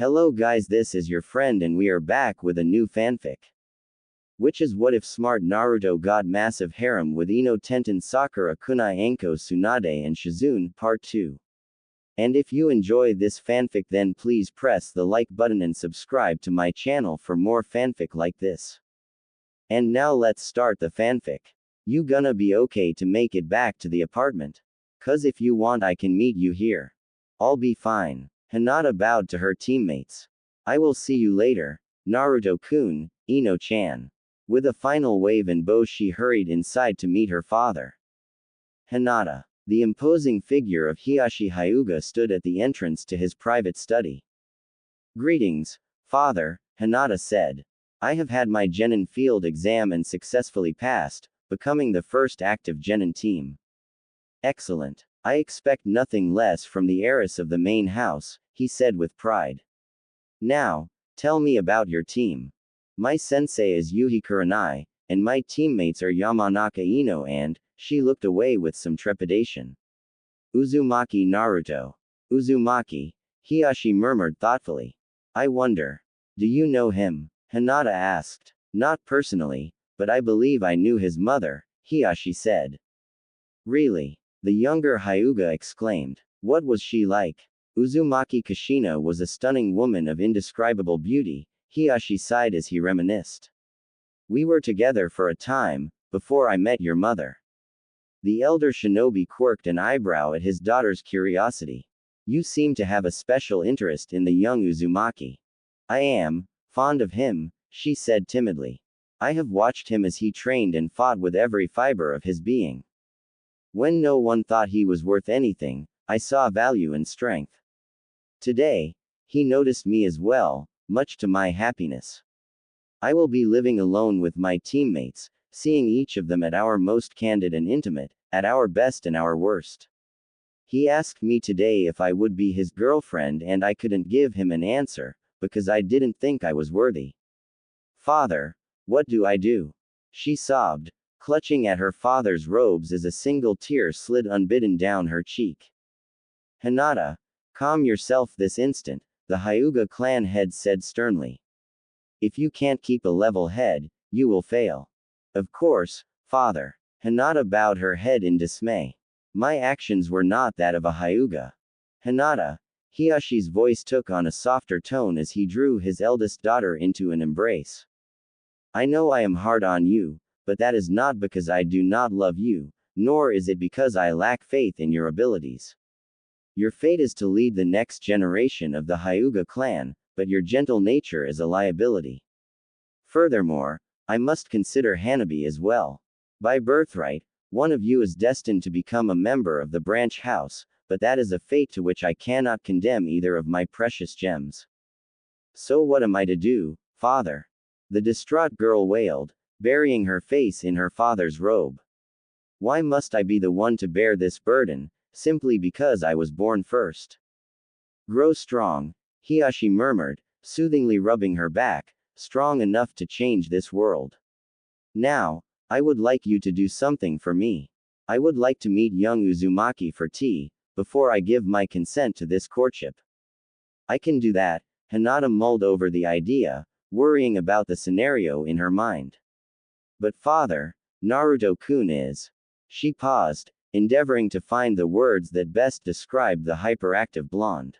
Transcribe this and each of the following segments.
Hello guys, this is your friend and we are back with a new fanfic. Which is what if smart Naruto got massive harem with Ino Tenten Sakura Kuenai Anko Tsunade and Shizune, part 2. And if you enjoy this fanfic then please press the like button and subscribe to my channel for more fanfic like this. And now let's start the fanfic. You gonna be okay to make it back to the apartment? Cause if you want I can meet you here. I'll be fine. Hinata bowed to her teammates. I will see you later, Naruto-kun, Ino-chan. With a final wave and bow she hurried inside to meet her father. Hinata. The imposing figure of Hiyashi Hyuga stood at the entrance to his private study. Greetings, father, Hinata said. I have had my genin field exam and successfully passed, becoming the first active genin team. Excellent. I expect nothing less from the heiress of the main house, he said with pride. Now, tell me about your team. My sensei is Yuhi Kurenai, and my teammates are Yamanaka Ino and, she looked away with some trepidation. Uzumaki Naruto. Uzumaki, Hiyashi murmured thoughtfully. I wonder. Do you know him? Hinata asked. Not personally, but I believe I knew his mother, Hiyashi said. Really? The younger Hyuga exclaimed. What was she like? Uzumaki Kushina was a stunning woman of indescribable beauty, Hiyashi sighed as he reminisced. We were together for a time, before I met your mother. The elder shinobi quirked an eyebrow at his daughter's curiosity. You seem to have a special interest in the young Uzumaki. I am fond of him, she said timidly. I have watched him as he trained and fought with every fiber of his being. When no one thought he was worth anything, I saw value and strength. Today, he noticed me as well, much to my happiness. I will be living alone with my teammates, seeing each of them at our most candid and intimate, at our best and our worst. He asked me today if I would be his girlfriend and I couldn't give him an answer, because I didn't think I was worthy. Father, what do I do? She sobbed, clutching at her father's robes as a single tear slid unbidden down her cheek. Hinata, calm yourself this instant, the Hyuga clan head said sternly. If you can't keep a level head, you will fail. Of course, father. Hinata bowed her head in dismay. My actions were not that of a Hyuga. Hinata, Hiyashi's voice took on a softer tone as he drew his eldest daughter into an embrace. I know I am hard on you, but that is not because I do not love you, nor is it because I lack faith in your abilities. Your fate is to lead the next generation of the Hyuga clan, but your gentle nature is a liability. Furthermore, I must consider Hanabi as well. By birthright, one of you is destined to become a member of the branch house, but that is a fate to which I cannot condemn either of my precious gems. So what am I to do, father? The distraught girl wailed, burying her face in her father's robe. Why must I be the one to bear this burden, simply because I was born first? Grow strong, Hiyashi murmured, soothingly rubbing her back, strong enough to change this world. Now, I would like you to do something for me. I would like to meet young Uzumaki for tea, before I give my consent to this courtship. I can do that, Hinata mulled over the idea, worrying about the scenario in her mind. But father, Naruto-kun is. She paused, endeavoring to find the words that best described the hyperactive blonde.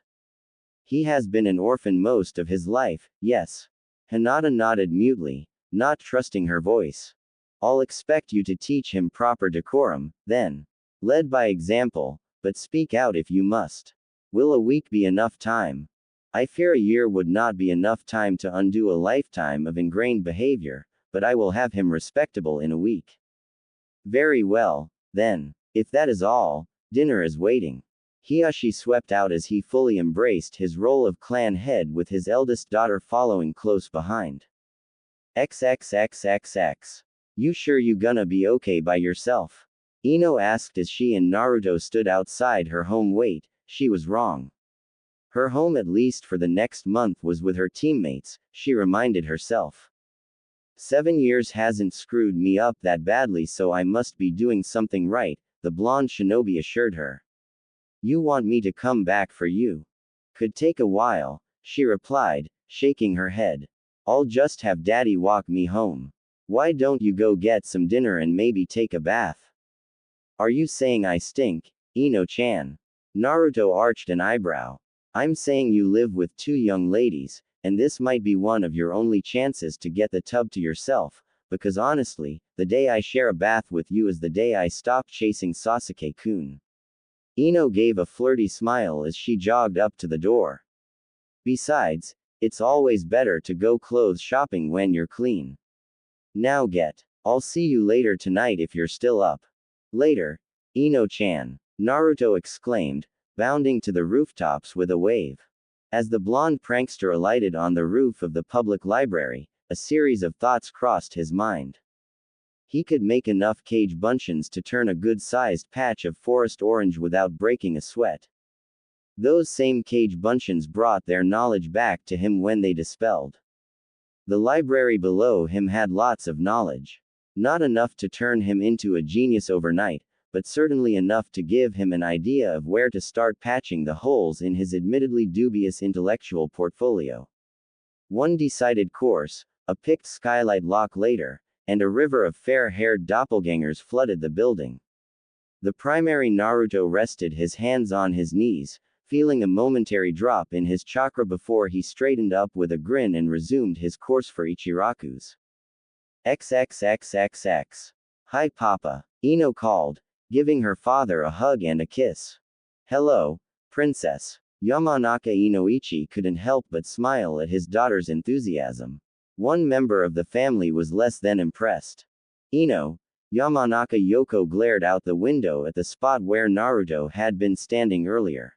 He has been an orphan most of his life, yes. Hinata nodded mutely, not trusting her voice. I'll expect you to teach him proper decorum, then. Led by example, but speak out if you must. Will a week be enough time? I fear a year would not be enough time to undo a lifetime of ingrained behavior, but I will have him respectable in a week. Very well, then. If that is all, dinner is waiting. Hiyashi swept out as he fully embraced his role of clan head with his eldest daughter following close behind. XXXXX. You sure you gonna be okay by yourself? Ino asked as she and Naruto stood outside her home. Wait, she was wrong. Her home at least for the next month was with her teammates, she reminded herself. 7 years hasn't screwed me up that badly, so I must be doing something right, the blonde shinobi assured her. You want me to come back for you? Could take a while, she replied, shaking her head. I'll just have daddy walk me home. Why don't you go get some dinner and maybe take a bath? Are you saying I stink, Ino-chan? Naruto arched an eyebrow. I'm saying you live with two young ladies, and this might be one of your only chances to get the tub to yourself, because honestly, the day I share a bath with you is the day I stop chasing Sasuke-kun. Ino gave a flirty smile as she jogged up to the door. Besides, it's always better to go clothes shopping when you're clean. Now get. I'll see you later tonight if you're still up. Later, Ino-chan, Naruto exclaimed, bounding to the rooftops with a wave. As the blonde prankster alighted on the roof of the public library, a series of thoughts crossed his mind. He could make enough cage buncheons to turn a good-sized patch of forest orange without breaking a sweat. Those same cage buncheons brought their knowledge back to him when they dispelled. The library below him had lots of knowledge. Not enough to turn him into a genius overnight, but certainly enough to give him an idea of where to start patching the holes in his admittedly dubious intellectual portfolio. One decided course, a picked skylight lock later, and a river of fair-haired doppelgangers flooded the building. The primary Naruto rested his hands on his knees, feeling a momentary drop in his chakra before he straightened up with a grin and resumed his course for Ichiraku's. XXXXX. Hi Papa, Ino called, giving her father a hug and a kiss. Hello, Princess. Yamanaka Inoichi couldn't help but smile at his daughter's enthusiasm. One member of the family was less than impressed. Ino, Yamanaka Yoko glared out the window at the spot where Naruto had been standing earlier.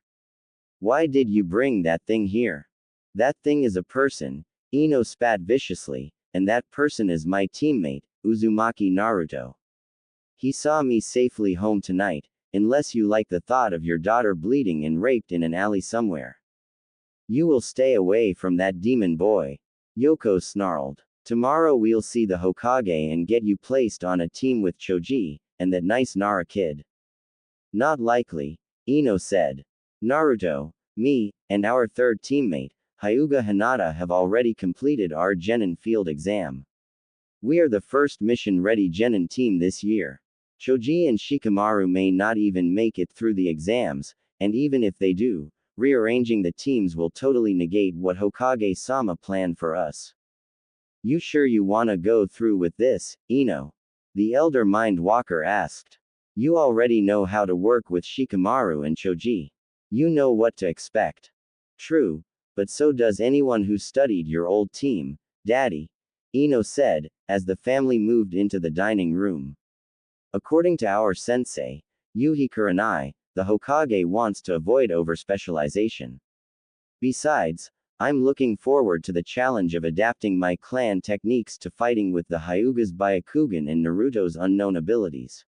Why did you bring that thing here? That thing is a person, Ino spat viciously, and that person is my teammate, Uzumaki Naruto. He saw me safely home tonight, unless you like the thought of your daughter bleeding and raped in an alley somewhere. You will stay away from that demon boy, Yoko snarled. Tomorrow we'll see the Hokage and get you placed on a team with Choji, and that nice Nara kid. Not likely, Ino said. Naruto, me, and our third teammate, Hyuga Hinata have already completed our Genin field exam. We are the first mission-ready Genin team this year. Choji and Shikamaru may not even make it through the exams, and even if they do, rearranging the teams will totally negate what Hokage-sama planned for us. You sure you wanna go through with this, Ino? The elder Mind Walker asked. You already know how to work with Shikamaru and Choji. You know what to expect. True, but so does anyone who studied your old team, Daddy, Ino said, as the family moved into the dining room. According to our sensei, Yuhi Kurenai, the Hokage wants to avoid overspecialization. Besides, I'm looking forward to the challenge of adapting my clan techniques to fighting with the Hyuga's Byakugan and Naruto's unknown abilities.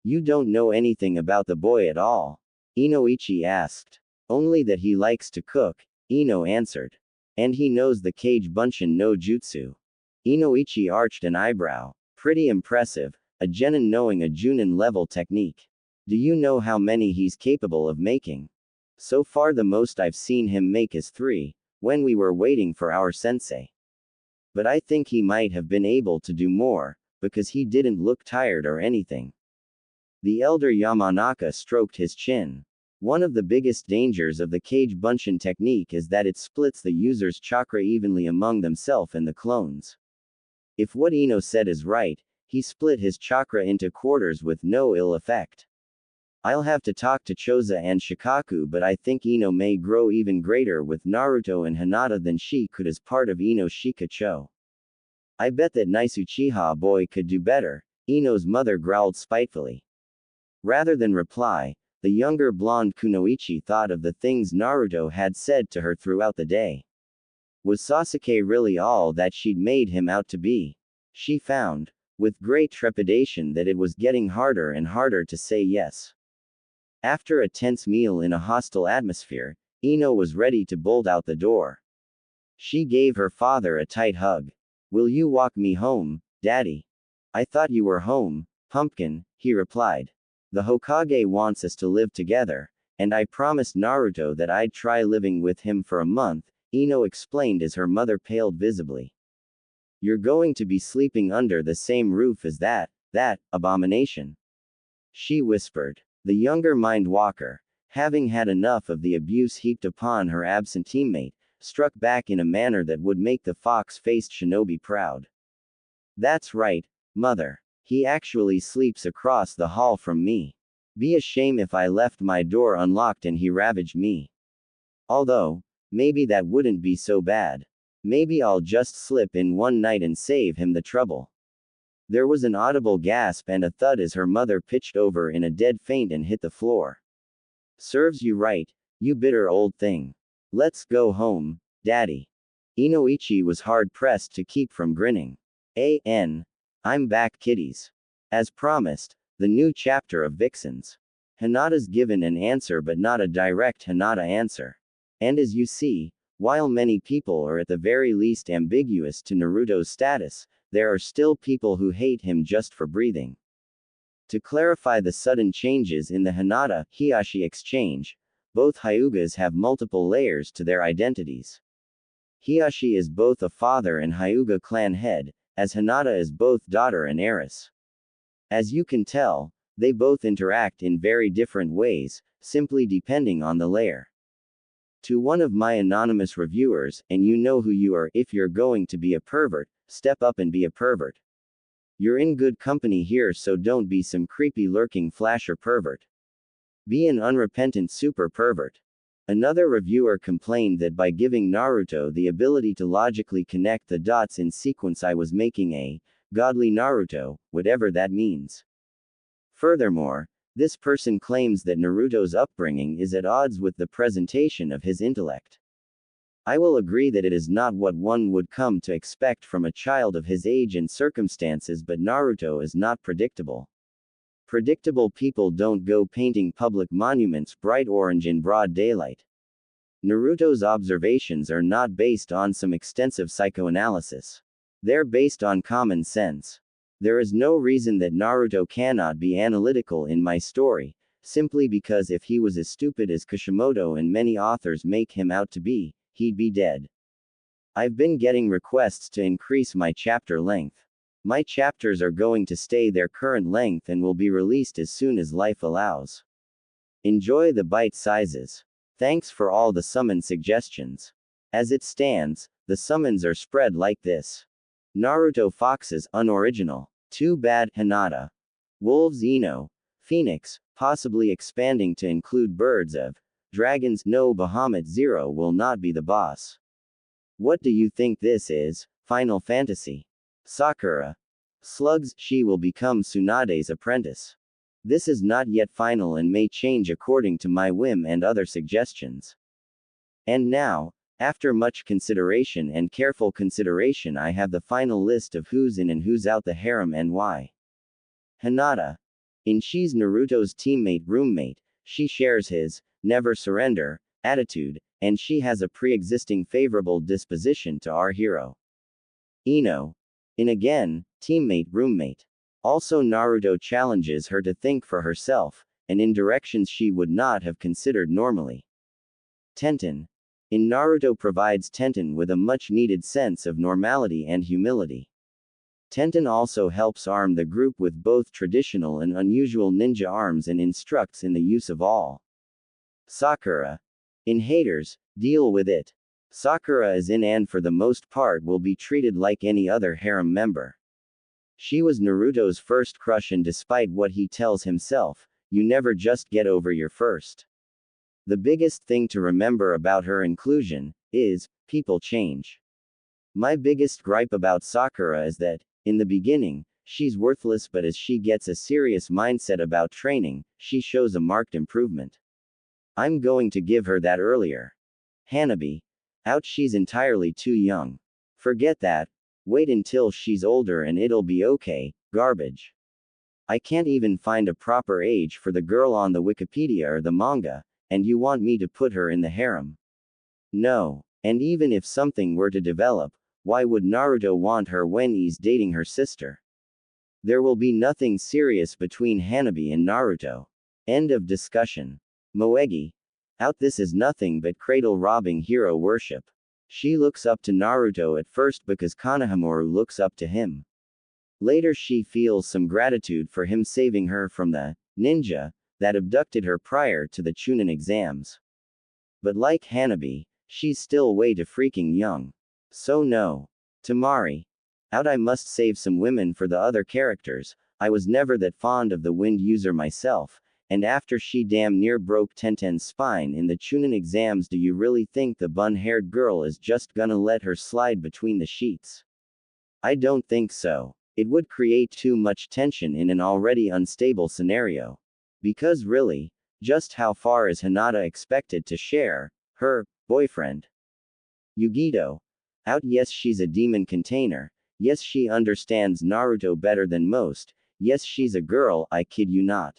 You don't know anything about the boy at all? Inoichi asked. Only that he likes to cook, Ino answered. And he knows the Kage Bunshin no Jutsu. Inoichi arched an eyebrow. Pretty impressive, a genin knowing a Junin level technique. Do you know how many he's capable of making? So far the most I've seen him make is 3, when we were waiting for our sensei. But I think he might have been able to do more, because he didn't look tired or anything. The elder Yamanaka stroked his chin. One of the biggest dangers of the Kage Bunshin technique is that it splits the user's chakra evenly among themselves and the clones. If what Ino said is right, he split his chakra into quarters with no ill effect. I'll have to talk to Choza and Shikaku, but I think Ino may grow even greater with Naruto and Hinata than she could as part of Ino's Shikacho. I bet that nice Uchiha boy could do better, Ino's mother growled spitefully. Rather than reply, the younger blonde Kunoichi thought of the things Naruto had said to her throughout the day. Was Sasuke really all that she'd made him out to be? She found, with great trepidation, that it was getting harder and harder to say yes. After a tense meal in a hostile atmosphere, Ino was ready to bolt out the door. She gave her father a tight hug. Will you walk me home, Daddy? I thought you were home, Pumpkin, he replied. The Hokage wants us to live together, and I promised Naruto that I'd try living with him for a month, Ino explained as her mother paled visibly. You're going to be sleeping under the same roof as that abomination. She whispered. The younger mind walker, having had enough of the abuse heaped upon her absent teammate, struck back in a manner that would make the fox-faced shinobi proud. That's right, mother. He actually sleeps across the hall from me. Be a shame if I left my door unlocked and he ravaged me. Although, maybe that wouldn't be so bad. Maybe I'll just slip in one night and save him the trouble. There was an audible gasp and a thud as her mother pitched over in a dead faint and hit the floor. Serves you right, you bitter old thing. Let's go home, Daddy. Inoichi was hard-pressed to keep from grinning. I'm back, kiddies. As promised, the new chapter of Vixens. Hinata's given an answer but not a direct Hinata answer. And as you see, while many people are at the very least ambiguous to Naruto's status, there are still people who hate him just for breathing. To clarify the sudden changes in the Hinata-Hiashi exchange, both Hyugas have multiple layers to their identities. Hiashi is both a father and Hyuga clan head, as Hinata is both daughter and heiress. As you can tell, they both interact in very different ways, simply depending on the layer. To one of my anonymous reviewers, and you know who you are, if you're going to be a pervert, step up and be a pervert. You're in good company here, so don't be some creepy lurking flasher pervert. Be an unrepentant super pervert. Another reviewer complained that by giving Naruto the ability to logically connect the dots in sequence, I was making a godly Naruto, whatever that means. Furthermore, this person claims that Naruto's upbringing is at odds with the presentation of his intellect. I will agree that it is not what one would come to expect from a child of his age and circumstances, but Naruto is not predictable. Predictable people don't go painting public monuments bright orange in broad daylight. Naruto's observations are not based on some extensive psychoanalysis. They're based on common sense. There is no reason that Naruto cannot be analytical in my story, simply because if he was as stupid as Kishimoto and many authors make him out to be, he'd be dead. I've been getting requests to increase my chapter length. My chapters are going to stay their current length and will be released as soon as life allows. Enjoy the bite sizes. Thanks for all the summon suggestions. As it stands, the summons are spread like this. Naruto Foxes, unoriginal. Too bad, Hinata. Wolves Ino. Phoenix, possibly expanding to include birds of dragons. No, Bahamut Zero will not be the boss. What do you think this is? Final Fantasy. Sakura. Slugs, she will become Tsunade's apprentice. This is not yet final and may change according to my whim and other suggestions. And now, after much consideration and careful consideration, I have the final list of who's in and who's out the harem and why. Hinata. She's Naruto's teammate roommate, she shares his never surrender attitude, and she has a pre-existing favorable disposition to our hero. Ino. Again, teammate roommate. Also Naruto challenges her to think for herself, and in directions she would not have considered normally. Tenten. Naruto provides Tenten with a much-needed sense of normality and humility. Tenten also helps arm the group with both traditional and unusual ninja arms and instructs in the use of all. Sakura. Haters, deal with it. Sakura is in and for the most part will be treated like any other harem member. She was Naruto's first crush, and despite what he tells himself, you never just get over your first. The biggest thing to remember about her inclusion is, people change. My biggest gripe about Sakura is that, in the beginning, she's worthless, but as she gets a serious mindset about training, she shows a marked improvement. I'm going to give her that earlier. Hanabi. Ouch, she's entirely too young. Forget that. Wait until she's older and it'll be okay. Garbage. I can't even find a proper age for the girl on the Wikipedia or the manga, and you want me to put her in the harem? No. And even if something were to develop, why would Naruto want her when he's dating her sister? There will be nothing serious between Hanabi and Naruto. End of discussion. Moegi. Out, this is nothing but cradle robbing hero worship. She looks up to Naruto at first because Konohamaru looks up to him. Later she feels some gratitude for him saving her from the ninja that abducted her prior to the Chunin exams. But like Hanabi, she's still way too freaking young. So no. Tamari. Out I must save some women for the other characters. I was never that fond of the wind user myself, and after she damn near broke Tenten's spine in the Chunin exams, do you really think the bun-haired girl is just gonna let her slide between the sheets? I don't think so. It would create too much tension in an already unstable scenario. Because really, just how far is Hinata expected to share her boyfriend? Yugito. Out. Yes, she's a demon container. Yes, she understands Naruto better than most. Yes, she's a girl, I kid you not.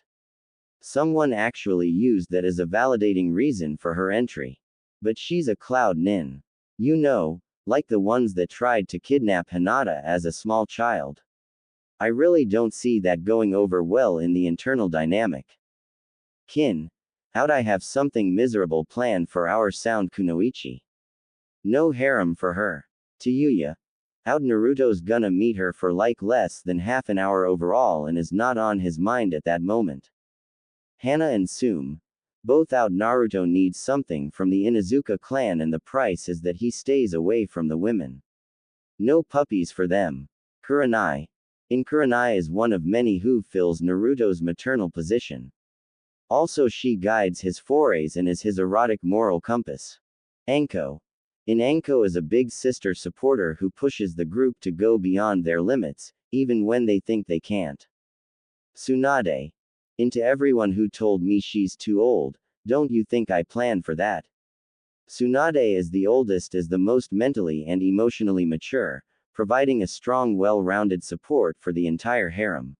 Someone actually used that as a validating reason for her entry. But she's a cloud nin. You know, like the ones that tried to kidnap Hinata as a small child. I really don't see that going over well in the internal dynamic. Kin. Out. I have something miserable planned for our sound Kunoichi. No harem for her. To Yuya. Out. Naruto's gonna meet her for like less than half an hour overall and is not on his mind at that moment. Hana and Sum. Both out. Naruto needs something from the Inuzuka clan and the price is that he stays away from the women. No puppies for them. Kuenai. Kuenai is one of many who fills Naruto's maternal position. Also she guides his forays and is his erotic moral compass. Anko. Anko is a big sister supporter who pushes the group to go beyond their limits, even when they think they can't. Tsunade. To everyone who told me she's too old, don't you think I planned for that? Tsunade is the oldest as the most mentally and emotionally mature, providing a strong well-rounded support for the entire harem.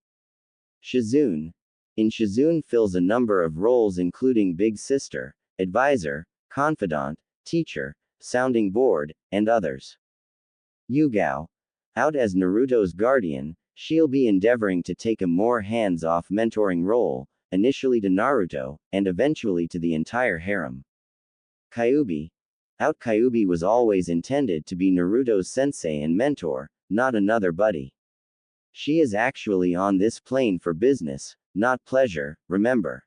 Shizune. Shizune fills a number of roles including big sister, advisor, confidant, teacher, sounding board, and others. Yugao. Out as Naruto's guardian, she'll be endeavoring to take a more hands-off mentoring role, initially to Naruto, and eventually to the entire harem. Kyubi. Out. Kyubi was always intended to be Naruto's sensei and mentor, not another buddy. She is actually on this plane for business, not pleasure, remember.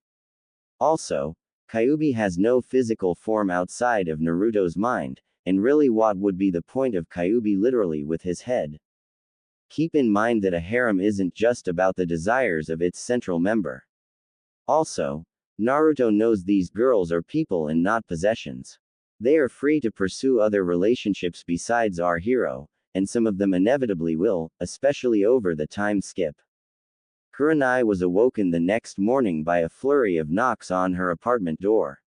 Also, Kyubi has no physical form outside of Naruto's mind, and really what would be the point of Kyubi literally with his head? Keep in mind that a harem isn't just about the desires of its central member. Also, Naruto knows these girls are people and not possessions. They are free to pursue other relationships besides our hero, and some of them inevitably will, especially over the time skip. Kuenai was awoken the next morning by a flurry of knocks on her apartment door.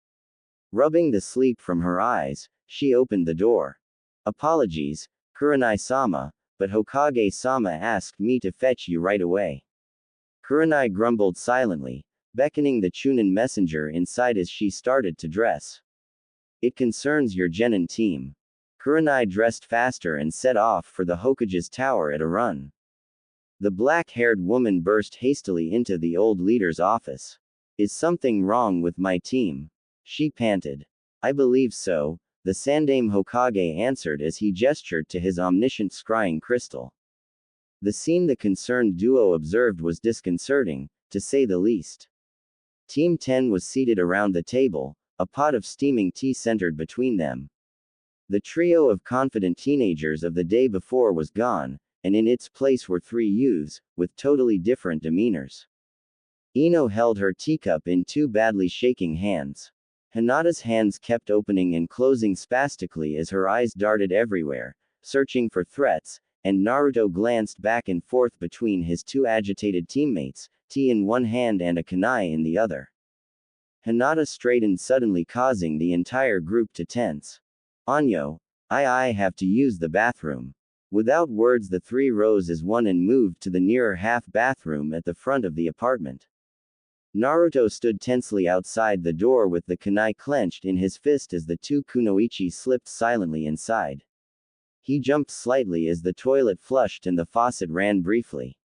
Rubbing the sleep from her eyes, she opened the door. Apologies, Kurenai-sama, but Hokage-sama asked me to fetch you right away. Kurenai grumbled silently, beckoning the Chunin messenger inside as she started to dress. It concerns your genin team. Kurenai dressed faster and set off for the Hokage's tower at a run. The black-haired woman burst hastily into the old leader's office. Is something wrong with my team? She panted. I believe so, the Sandaime Hokage answered as he gestured to his omniscient scrying crystal. The scene the concerned duo observed was disconcerting, to say the least. Team 10 was seated around the table, a pot of steaming tea centered between them. The trio of confident teenagers of the day before was gone, and in its place were three youths, with totally different demeanors. Ino held her teacup in two badly shaking hands. Hinata's hands kept opening and closing spastically as her eyes darted everywhere, searching for threats, and Naruto glanced back and forth between his two agitated teammates, tea in one hand and a kunai in the other. Hinata straightened suddenly, causing the entire group to tense. Anyo, I have to use the bathroom. Without words the three rose as one and moved to the nearer half bathroom at the front of the apartment. Naruto stood tensely outside the door with the kunai clenched in his fist as the two kunoichi slipped silently inside. He jumped slightly as the toilet flushed and the faucet ran briefly.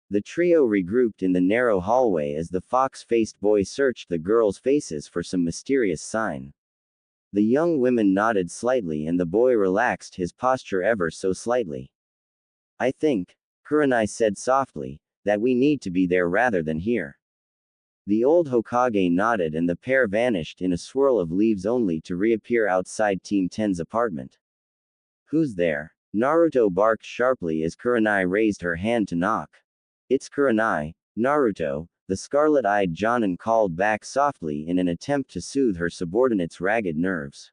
The trio regrouped in the narrow hallway as the fox-faced boy searched the girls' faces for some mysterious sign. The young women nodded slightly and the boy relaxed his posture ever so slightly. I think, Kurenai said softly, that we need to be there rather than here. The old Hokage nodded and the pair vanished in a swirl of leaves only to reappear outside Team 10's apartment. Who's there? Naruto barked sharply as Kurenai raised her hand to knock. It's Kurenai, Naruto, the scarlet-eyed Jonin called back softly in an attempt to soothe her subordinate's ragged nerves.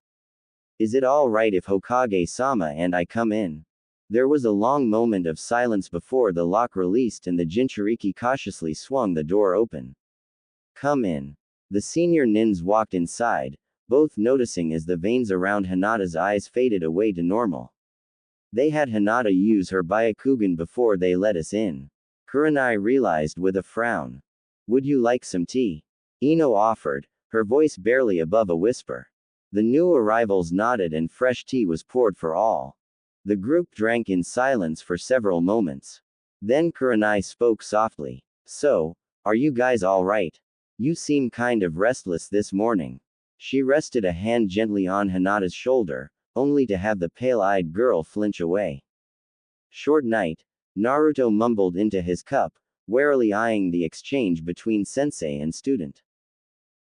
Is it all right if Hokage-sama and I come in? There was a long moment of silence before the lock released and the Jinchuriki cautiously swung the door open. Come in. The senior nins walked inside, both noticing as the veins around Hinata's eyes faded away to normal. They had Hinata use her Byakugan before they let us in. Kurenai realized with a frown. Would you like some tea? Ino offered, her voice barely above a whisper. The new arrivals nodded and fresh tea was poured for all. The group drank in silence for several moments. Then Kurenai spoke softly. So, are you guys all right? You seem kind of restless this morning. She rested a hand gently on Hinata's shoulder, only to have the pale-eyed girl flinch away. Short night, Naruto mumbled into his cup, warily eyeing the exchange between sensei and student.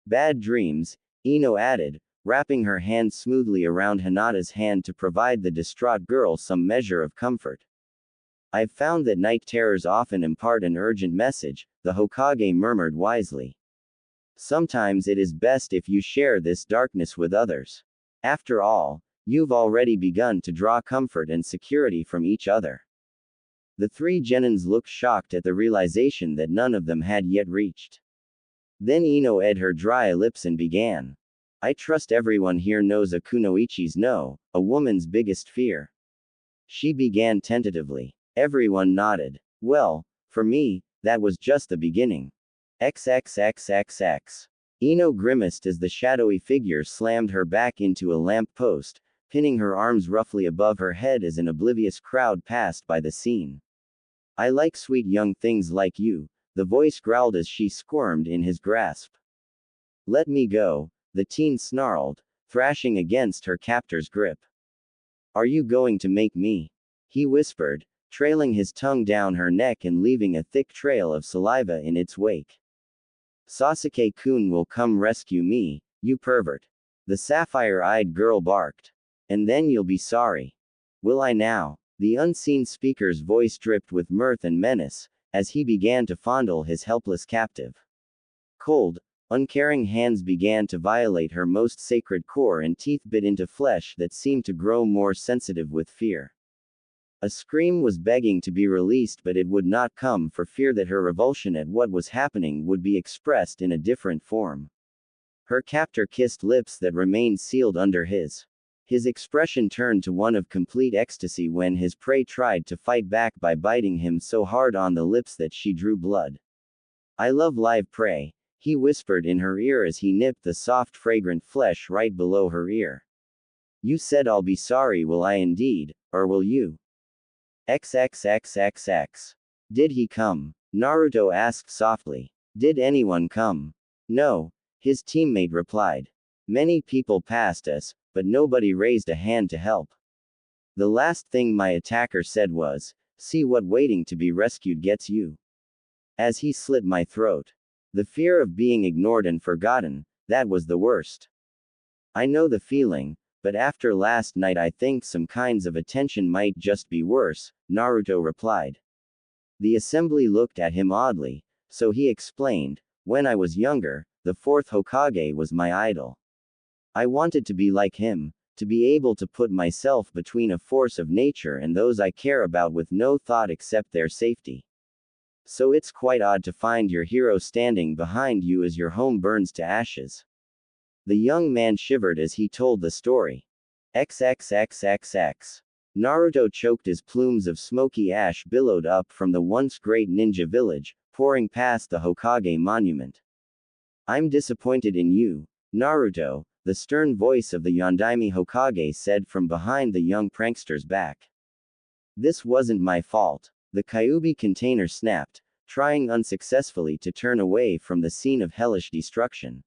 Bad dreams, Ino added, wrapping her hand smoothly around Hinata's hand to provide the distraught girl some measure of comfort. I've found that night terrors often impart an urgent message, the Hokage murmured wisely. Sometimes it is best if you share this darkness with others. After all, you've already begun to draw comfort and security from each other. The three genins looked shocked at the realization that none of them had yet reached. Then Ino ed her dry lips and began. I trust everyone here knows a kunoichi's no, a woman's biggest fear. She began tentatively. Everyone nodded. Well, for me, that was just the beginning. XXXXX. Ino grimaced as the shadowy figure slammed her back into a lamp post, pinning her arms roughly above her head as an oblivious crowd passed by the scene. I like sweet young things like you, the voice growled as she squirmed in his grasp. Let me go, the teen snarled, thrashing against her captor's grip. Are you going to make me? He whispered, trailing his tongue down her neck and leaving a thick trail of saliva in its wake. Sasuke-kun will come rescue me, you pervert. The sapphire-eyed girl barked. And then you'll be sorry. Will I now? The unseen speaker's voice dripped with mirth and menace, as he began to fondle his helpless captive. Cold, uncaring hands began to violate her most sacred core and teeth bit into flesh that seemed to grow more sensitive with fear. A scream was begging to be released, but it would not come for fear that her revulsion at what was happening would be expressed in a different form. Her captor kissed lips that remained sealed under his. His expression turned to one of complete ecstasy when his prey tried to fight back by biting him so hard on the lips that she drew blood. I love live prey, he whispered in her ear as he nipped the soft fragrant flesh right below her ear. You said I'll be sorry, will I indeed, or will you? XXXXX. Did he come? Naruto asked softly. Did anyone come? No, his teammate replied. Many people passed us, but nobody raised a hand to help. The last thing my attacker said was, see what waiting to be rescued gets you. As he slit my throat. The fear of being ignored and forgotten, that was the worst. I know the feeling, but after last night I think some kinds of attention might just be worse, Naruto replied. The assembly looked at him oddly, so he explained, when I was younger, the fourth Hokage was my idol. I wanted to be like him, to be able to put myself between a force of nature and those I care about with no thought except their safety. So it's quite odd to find your hero standing behind you as your home burns to ashes. The young man shivered as he told the story. XXXXX. Naruto choked as plumes of smoky ash billowed up from the once great ninja village, pouring past the Hokage monument. I'm disappointed in you, Naruto, the stern voice of the Yondaime Hokage said from behind the young prankster's back. This wasn't my fault. The Kyuubi container snapped, trying unsuccessfully to turn away from the scene of hellish destruction.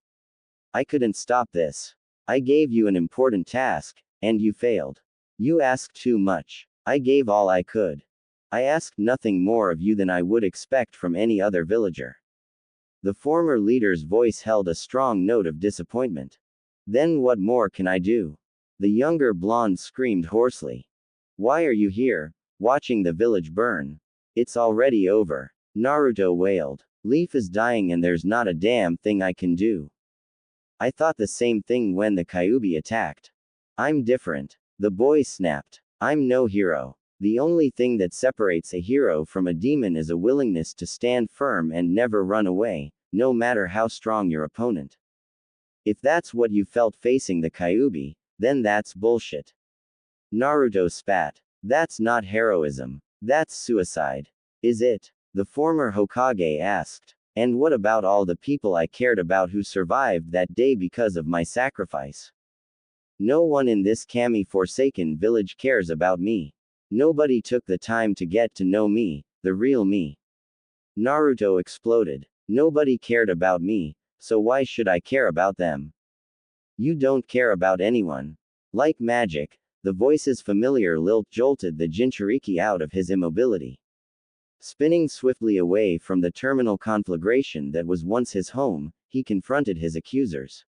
I couldn't stop this. I gave you an important task, and you failed. You asked too much. I gave all I could. I asked nothing more of you than I would expect from any other villager. The former leader's voice held a strong note of disappointment. Then what more can I do? The younger blonde screamed hoarsely. Why are you here, watching the village burn? It's already over. Naruto wailed. Leaf is dying and there's not a damn thing I can do. I thought the same thing when the Kyuubi attacked. I'm different. The boy snapped. I'm no hero. The only thing that separates a hero from a demon is a willingness to stand firm and never run away, no matter how strong your opponent. If that's what you felt facing the Kyuubi, then that's bullshit. Naruto spat. That's not heroism. That's suicide. Is it? The former Hokage asked. And what about all the people I cared about who survived that day because of my sacrifice? No one in this Kami-forsaken village cares about me. Nobody took the time to get to know me, the real me. Naruto exploded. Nobody cared about me, so why should I care about them? You don't care about anyone. Like magic, the voice's familiar lilt jolted the Jinchuriki out of his immobility. Spinning swiftly away from the terminal conflagration that was once his home, he confronted his accusers.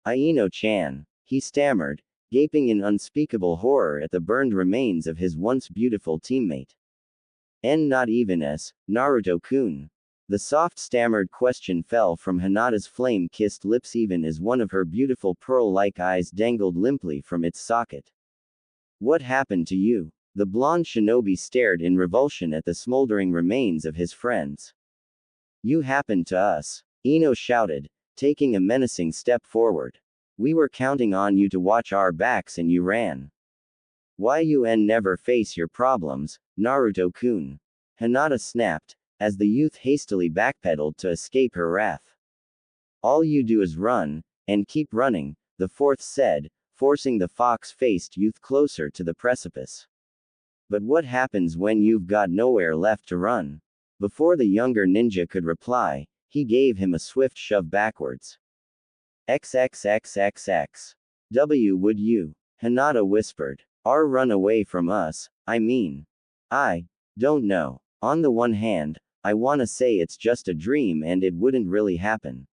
Aino-chan, he stammered, gaping in unspeakable horror at the burned remains of his once beautiful teammate. And not even as, Naruto-kun. The soft stammered question fell from Hinata's flame-kissed lips even as one of her beautiful pearl-like eyes dangled limply from its socket. What happened to you? The blonde shinobi stared in revulsion at the smoldering remains of his friends. You happened to us, Ino shouted, taking a menacing step forward. We were counting on you to watch our backs and you ran. Why you never face your problems, Naruto-kun? Hinata snapped, as the youth hastily backpedaled to escape her wrath. All you do is run, and keep running, the fourth said, forcing the fox-faced youth closer to the precipice. But what happens when you've got nowhere left to run? Before the younger ninja could reply, he gave him a swift shove backwards. XXXXX. Would you? Hinata whispered. Run away from us, I mean. I don't know. On the one hand, I wanna say it's just a dream and it wouldn't really happen.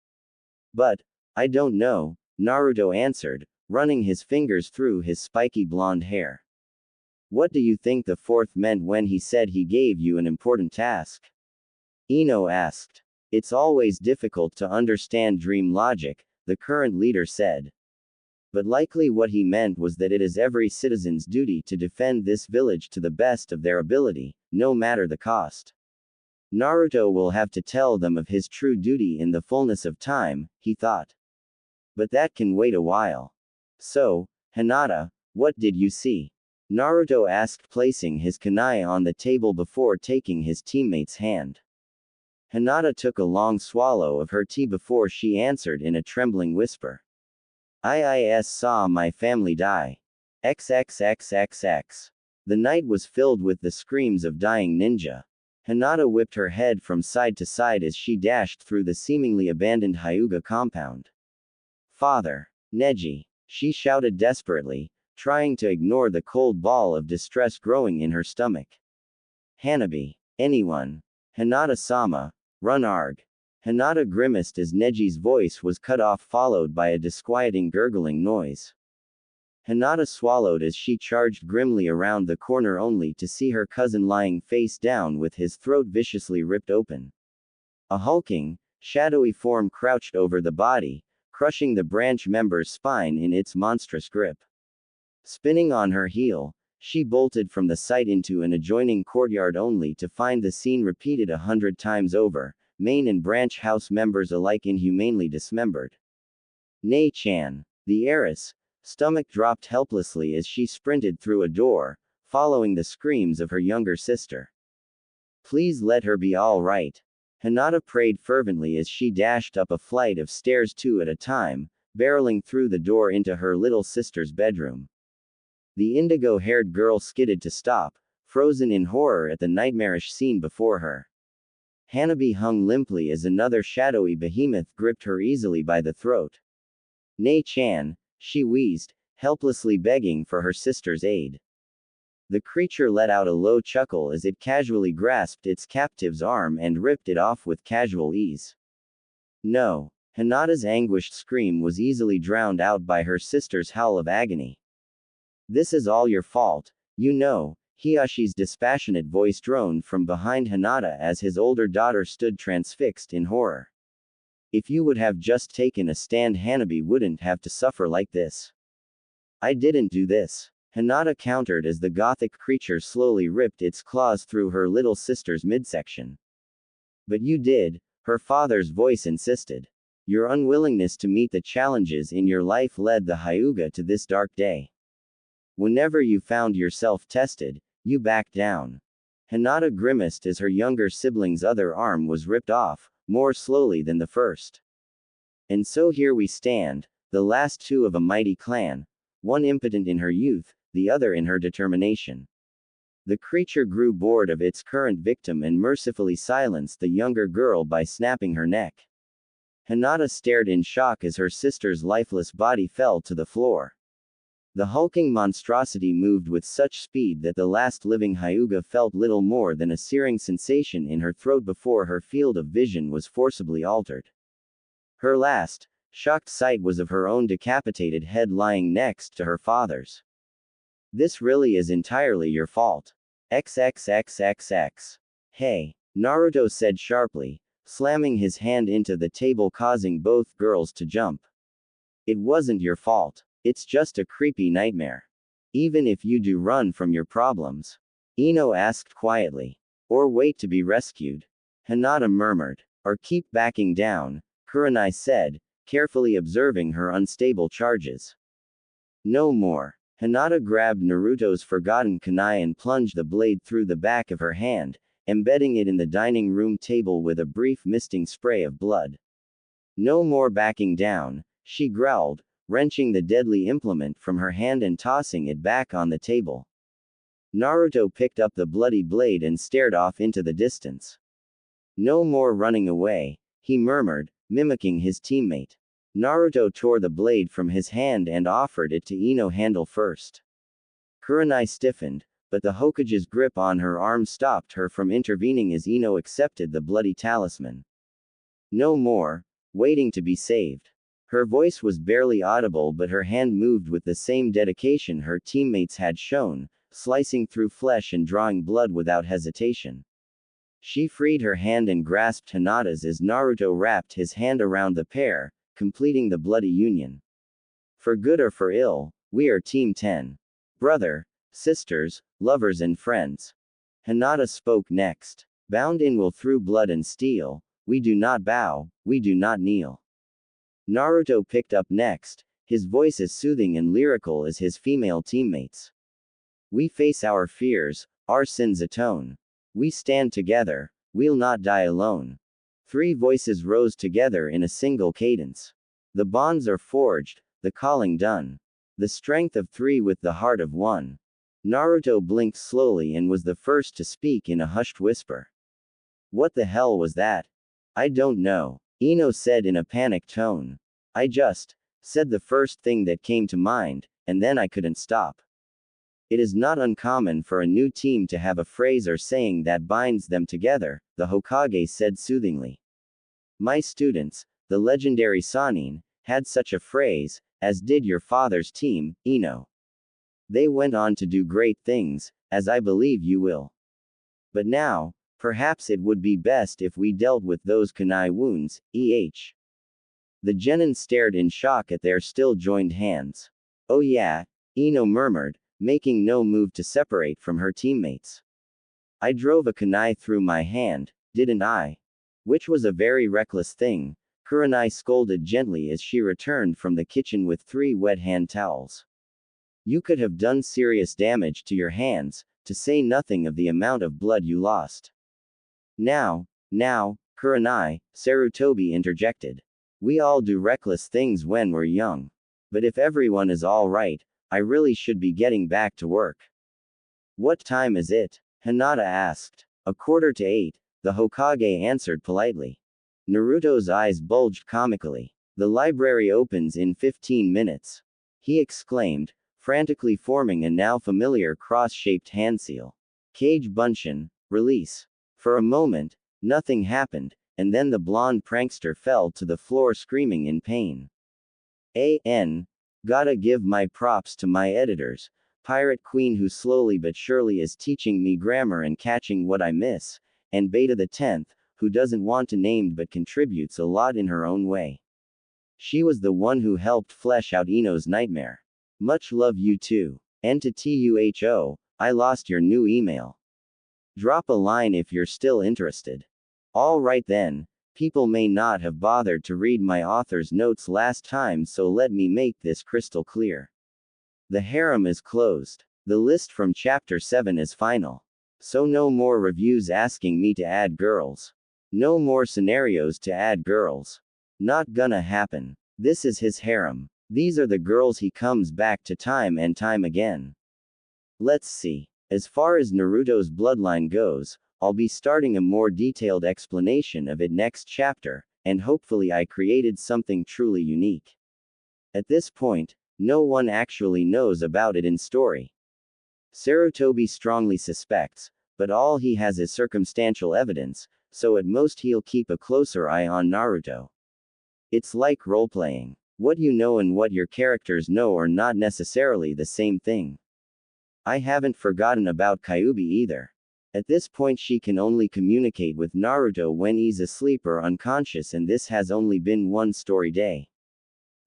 But, I don't know, Naruto answered, running his fingers through his spiky blonde hair. What do you think the fourth meant when he said he gave you an important task? Ino asked. It's always difficult to understand dream logic, the current leader said. But likely what he meant was that it is every citizen's duty to defend this village to the best of their ability, no matter the cost. Naruto will have to tell them of his true duty in the fullness of time, he thought. But that can wait a while. So, Hinata, what did you see? Naruto asked, placing his kunai on the table before taking his teammate's hand. Hinata took a long swallow of her tea before she answered in a trembling whisper. I saw my family die. XXXXX. The night was filled with the screams of dying ninja. Hinata whipped her head from side to side as she dashed through the seemingly abandoned Hyuga compound. Father! Neji! She shouted desperately, trying to ignore the cold ball of distress growing in her stomach. Hanabi! Anyone! Hinata-sama! Run arg! Hinata grimaced as Neji's voice was cut off, followed by a disquieting gurgling noise. Hinata swallowed as she charged grimly around the corner only to see her cousin lying face down with his throat viciously ripped open. A hulking, shadowy form crouched over the body, crushing the branch member's spine in its monstrous grip. Spinning on her heel, she bolted from the site into an adjoining courtyard only to find the scene repeated 100 times over, main and branch house members alike inhumanely dismembered. Nei-chan, the heiress, stomach dropped helplessly as she sprinted through a door, following the screams of her younger sister. Please let her be all right. Hinata prayed fervently as she dashed up a flight of stairs two at a time, barreling through the door into her little sister's bedroom. The indigo-haired girl skidded to stop, frozen in horror at the nightmarish scene before her. Hanabi hung limply as another shadowy behemoth gripped her easily by the throat. Nei-chan, She wheezed, helplessly begging for her sister's aid. The creature let out a low chuckle as it casually grasped its captive's arm and ripped it off with casual ease. No. Hinata's anguished scream was easily drowned out by her sister's howl of agony. This is all your fault, you know, Hiyashi's dispassionate voice droned from behind Hinata as his older daughter stood transfixed in horror. If you would have just taken a stand, Hanabi wouldn't have to suffer like this. I didn't do this, Hinata countered as the gothic creature slowly ripped its claws through her little sister's midsection. But you did, her father's voice insisted. Your unwillingness to meet the challenges in your life led the Hyuga to this dark day. Whenever you found yourself tested, you backed down. Hinata grimaced as her younger sibling's other arm was ripped off, more slowly than the first. And so here we stand, the last two of a mighty clan, one impotent in her youth, the other in her determination. The creature grew bored of its current victim and mercifully silenced the younger girl by snapping her neck. Hinata stared in shock as her sister's lifeless body fell to the floor. The hulking monstrosity moved with such speed that the last living Hyuga felt little more than a searing sensation in her throat before her field of vision was forcibly altered. Her last, shocked sight was of her own decapitated head lying next to her father's. This really is entirely your fault. XXXXX. Hey, Naruto said sharply, slamming his hand into the table, causing both girls to jump. It wasn't your fault. It's just a creepy nightmare. Even if you do run from your problems. Ino asked quietly. Or wait to be rescued. Hinata murmured. Or keep backing down, Kuenai said, carefully observing her unstable charges. No more. Hinata grabbed Naruto's forgotten kunai and plunged the blade through the back of her hand, embedding it in the dining room table with a brief misting spray of blood. No more backing down, she growled, wrenching the deadly implement from her hand and tossing it back on the table. Naruto picked up the bloody blade and stared off into the distance. No more running away, he murmured, mimicking his teammate. Naruto tore the blade from his hand and offered it to Ino handle first. Kurenai stiffened, but the Hokage's grip on her arm stopped her from intervening as Ino accepted the bloody talisman. No more, waiting to be saved. Her voice was barely audible, but her hand moved with the same dedication her teammates had shown, slicing through flesh and drawing blood without hesitation. She freed her hand and grasped Hinata's as Naruto wrapped his hand around the pair, completing the bloody union. For good or for ill, we are Team 10. Brother, sisters, lovers and friends. Hinata spoke next. Bound in will through blood and steel, we do not bow, we do not kneel. Naruto picked up next, his voice as soothing and lyrical as his female teammates. We face our fears, our sins atone. We stand together, we'll not die alone. Three voices rose together in a single cadence. The bonds are forged, the calling done. The strength of three with the heart of one. Naruto blinked slowly and was the first to speak in a hushed whisper. What the hell was that? I don't know, Ino said in a panicked tone. I just said the first thing that came to mind, and then I couldn't stop. It is not uncommon for a new team to have a phrase or saying that binds them together, the Hokage said soothingly. My students, the legendary Sannin, had such a phrase, as did your father's team, Ino. They went on to do great things, as I believe you will. But now, perhaps it would be best if we dealt with those kunai wounds, The genin stared in shock at their still joined hands. Oh yeah, Ino murmured, making no move to separate from her teammates. I drove a kunai through my hand, didn't I? Which was a very reckless thing, Kurenai scolded gently as she returned from the kitchen with 3 wet hand towels. You could have done serious damage to your hands, to say nothing of the amount of blood you lost. Now, Kurenai, Sarutobi interjected. We all do reckless things when we're young. But if everyone is all right, I really should be getting back to work. What time is it? Hinata asked. 7:45, the Hokage answered politely. Naruto's eyes bulged comically. The library opens in 15 minutes. he exclaimed, frantically forming a now familiar cross-shaped hand seal. Cage Bunshin, release. For a moment, nothing happened, and then the blonde prankster fell to the floor screaming in pain. Gotta give my props to my editors, Pirate Queen who slowly but surely is teaching me grammar and catching what I miss, and Beta the 10th, who doesn't want to named but contributes a lot in her own way. She was the one who helped flesh out Ino's nightmare. Much love you too. And to TUHO, I lost your new email. Drop a line if you're still interested. Alright then, people may not have bothered to read my author's notes last time, so let me make this crystal clear. The harem is closed. The list from chapter 7 is final. So no more reviews asking me to add girls. No more scenarios to add girls. Not gonna happen. This is his harem. These are the girls he comes back to time and time again. Let's see. As far as Naruto's bloodline goes, I'll be starting a more detailed explanation of it next chapter, and hopefully I created something truly unique. At this point, no one actually knows about it in story. Sarutobi strongly suspects, but all he has is circumstantial evidence, so at most he'll keep a closer eye on Naruto. It's like role-playing. What you know and what your characters know are not necessarily the same thing. I haven't forgotten about Kyuubi either. At this point she can only communicate with Naruto when he's asleep or unconscious, and this has only been one story day.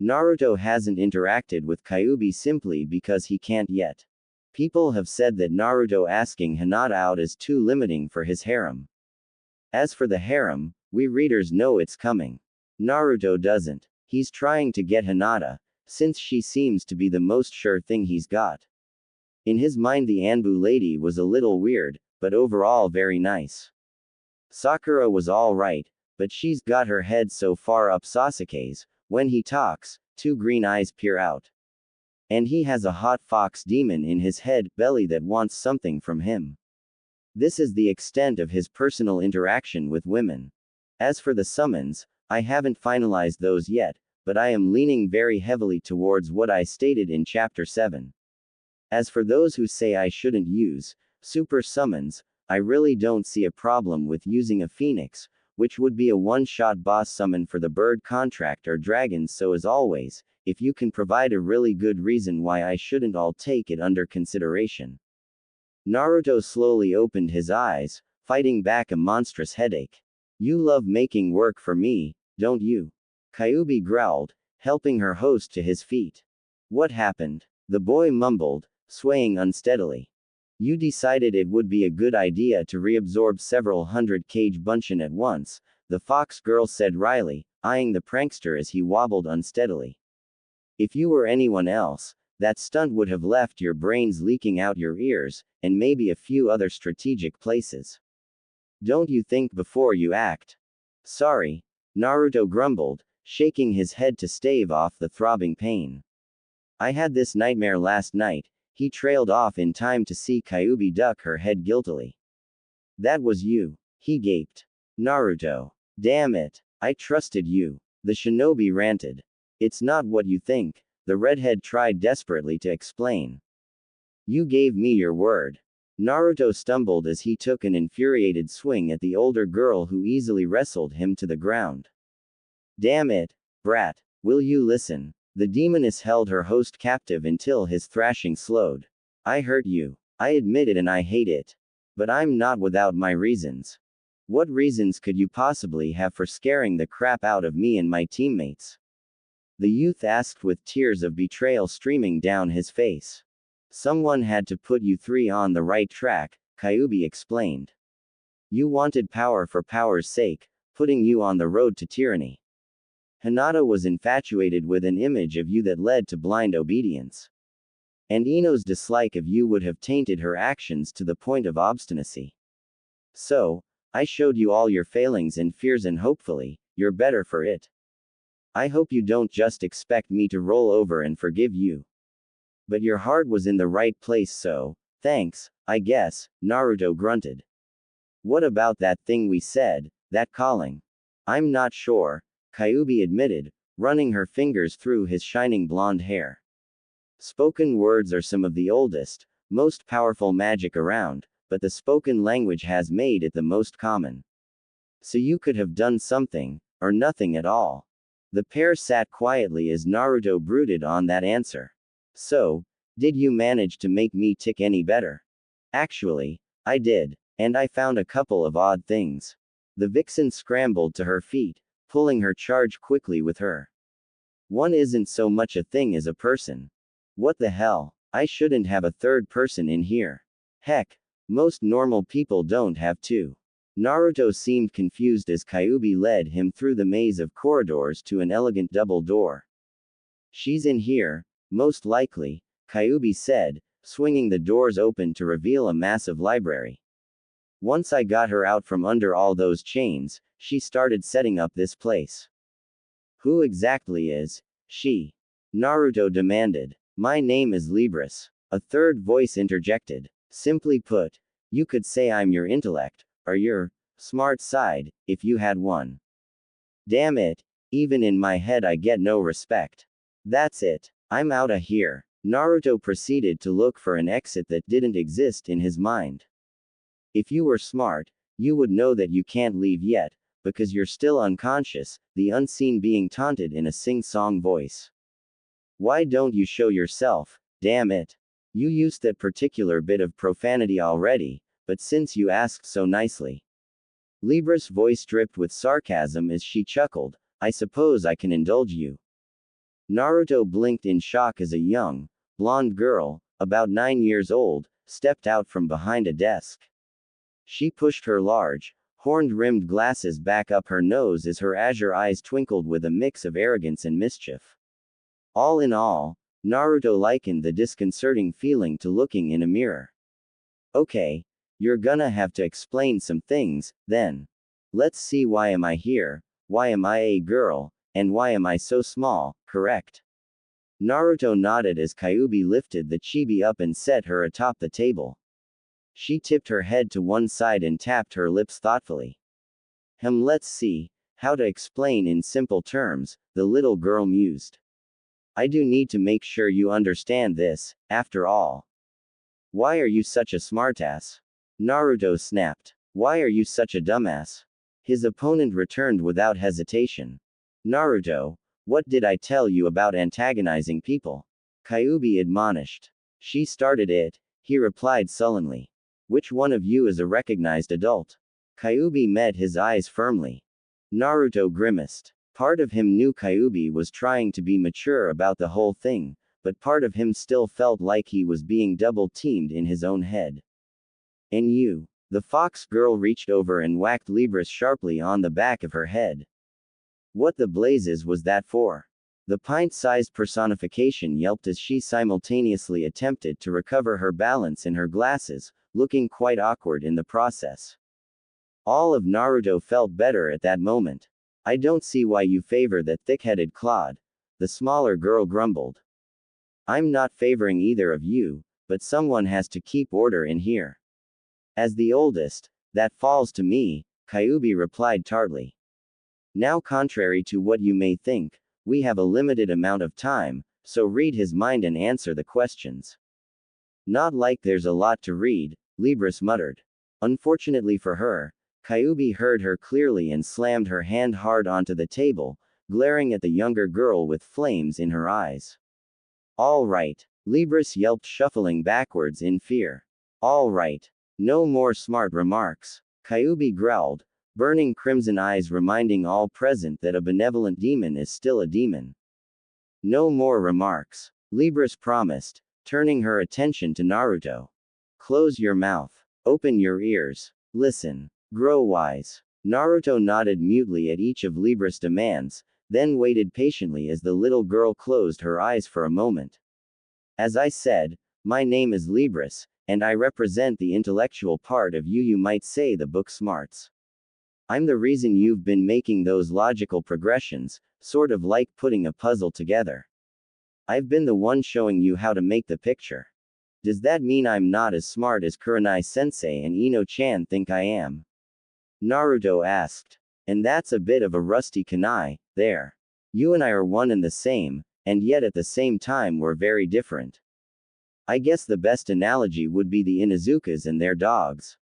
Naruto hasn't interacted with Kyuubi simply because he can't yet. People have said that Naruto asking Hinata out is too limiting for his harem. As for the harem, we readers know it's coming. Naruto doesn't. He's trying to get Hinata, since she seems to be the most sure thing he's got. In his mind the Anbu lady was a little weird, but overall very nice. Sakura was alright, but she's got her head so far up Sasuke's, when he talks, two green eyes peer out. And he has a hot fox demon in his head, belly that wants something from him. This is the extent of his personal interaction with women. As for the summons, I haven't finalized those yet, but I am leaning very heavily towards what I stated in chapter 7. As for those who say I shouldn't use super summons, I really don't see a problem with using a phoenix, which would be a one-shot boss summon for the bird contract or dragons. So as always, if you can provide a really good reason why I shouldn't, I'll take it under consideration. Naruto slowly opened his eyes, fighting back a monstrous headache. You love making work for me, don't you? Kyuubi growled, helping her host to his feet. What happened? The boy mumbled, swaying unsteadily. You decided it would be a good idea to reabsorb several hundred Cage Bunshin at once, the fox girl said wryly, eyeing the prankster as he wobbled unsteadily. If you were anyone else, that stunt would have left your brains leaking out your ears, and maybe a few other strategic places. Don't you think before you act? Sorry, Naruto grumbled, shaking his head to stave off the throbbing pain. I had this nightmare last night. He trailed off in time to see Kyuubi duck her head guiltily. That was you, he gaped. Naruto. Damn it. I trusted you. The shinobi ranted. It's not what you think, the redhead tried desperately to explain. You gave me your word. Naruto stumbled as he took an infuriated swing at the older girl who easily wrestled him to the ground. Damn it, brat. Will you listen? The demoness held her host captive until his thrashing slowed. I hurt you. I admit it and I hate it. But I'm not without my reasons. What reasons could you possibly have for scaring the crap out of me and my teammates? The youth asked with tears of betrayal streaming down his face. Someone had to put you three on the right track, Kyuubi explained. You wanted power for power's sake, putting you on the road to tyranny. Hinata was infatuated with an image of you that led to blind obedience. And Ino's dislike of you would have tainted her actions to the point of obstinacy. So, I showed you all your failings and fears, and hopefully, you're better for it. I hope you don't just expect me to roll over and forgive you. But your heart was in the right place, so, thanks, I guess, Naruto grunted. What about that thing we said, that calling? I'm not sure, Kyuubi admitted, running her fingers through his shining blonde hair. Spoken words are some of the oldest, most powerful magic around, but the spoken language has made it the most common. So you could have done something, or nothing at all. The pair sat quietly as Naruto brooded on that answer. So, did you manage to make me tick any better? Actually, I did, and I found a couple of odd things. The vixen scrambled to her feet, pulling her charge quickly with her. One isn't so much a thing as a person. What the hell? I shouldn't have a third person in here. Heck, most normal people don't have two. Naruto seemed confused as Kyuubi led him through the maze of corridors to an elegant double door. She's in here, most likely, Kyuubi said, swinging the doors open to reveal a massive library. Once I got her out from under all those chains, she started setting up this place. Who exactly is she? Naruto demanded. My name is Libris. A third voice interjected. Simply put, you could say I'm your intellect, or your smart side, if you had one. Damn it, even in my head I get no respect. That's it. I'm outta here. Naruto proceeded to look for an exit that didn't exist in his mind. If you were smart, you would know that you can't leave yet, because you're still unconscious, the unseen being taunted in a sing-song voice. Why don't you show yourself? Damn it. You used that particular bit of profanity already, but since you asked so nicely. Libra's voice dripped with sarcasm as she chuckled, I suppose I can indulge you. Naruto blinked in shock as a young, blonde girl, about 9 years old, stepped out from behind a desk. She pushed her large, horned-rimmed glasses back up her nose as her azure eyes twinkled with a mix of arrogance and mischief. All in all, Naruto likened the disconcerting feeling to looking in a mirror. Okay, you're gonna have to explain some things, then. Let's see, why am I here, why am I a girl, and why am I so small, correct? Naruto nodded as Kyuubi lifted the chibi up and set her atop the table. She tipped her head to one side and tapped her lips thoughtfully. Let's see, how to explain in simple terms, the little girl mused. I do need to make sure you understand this, after all. Why are you such a smartass? Naruto snapped. Why are you such a dumbass? His opponent returned without hesitation. Naruto, what did I tell you about antagonizing people? Kyuubi admonished. She started it, he replied sullenly. Which one of you is a recognized adult? Kyuubi met his eyes firmly. Naruto grimaced. Part of him knew Kyuubi was trying to be mature about the whole thing, but part of him still felt like he was being double-teamed in his own head. And you? The fox girl reached over and whacked Libris sharply on the back of her head. What the blazes was that for? The pint-sized personification yelped as she simultaneously attempted to recover her balance in her glasses, looking quite awkward in the process. All of Naruto felt better at that moment. I don't see why you favor that thick-headed clod, the smaller girl grumbled. I'm not favoring either of you, but someone has to keep order in here. As the oldest, that falls to me, Kyuubi replied tartly. Now, contrary to what you may think, we have a limited amount of time, so read his mind and answer the questions. Not like there's a lot to read, Libris muttered. Unfortunately for her, Kyuubi heard her clearly and slammed her hand hard onto the table, glaring at the younger girl with flames in her eyes. All right, Libris yelped, shuffling backwards in fear. All right. No more smart remarks. Kyuubi growled, burning crimson eyes reminding all present that a benevolent demon is still a demon. No more remarks. Libris promised, turning her attention to Naruto. Close your mouth. Open your ears. Listen. Grow wise. Naruto nodded mutely at each of Libris' demands, then waited patiently as the little girl closed her eyes for a moment. As I said, my name is Libris, and I represent the intellectual part of you, you might say the book smarts. I'm the reason you've been making those logical progressions, sort of like putting a puzzle together. I've been the one showing you how to make the picture. Does that mean I'm not as smart as Kurenai-sensei and Ino-chan think I am? Naruto asked. And that's a bit of a rusty kunai, there. You and I are one and the same, and yet at the same time we're very different. I guess the best analogy would be the Inuzukas and their dogs.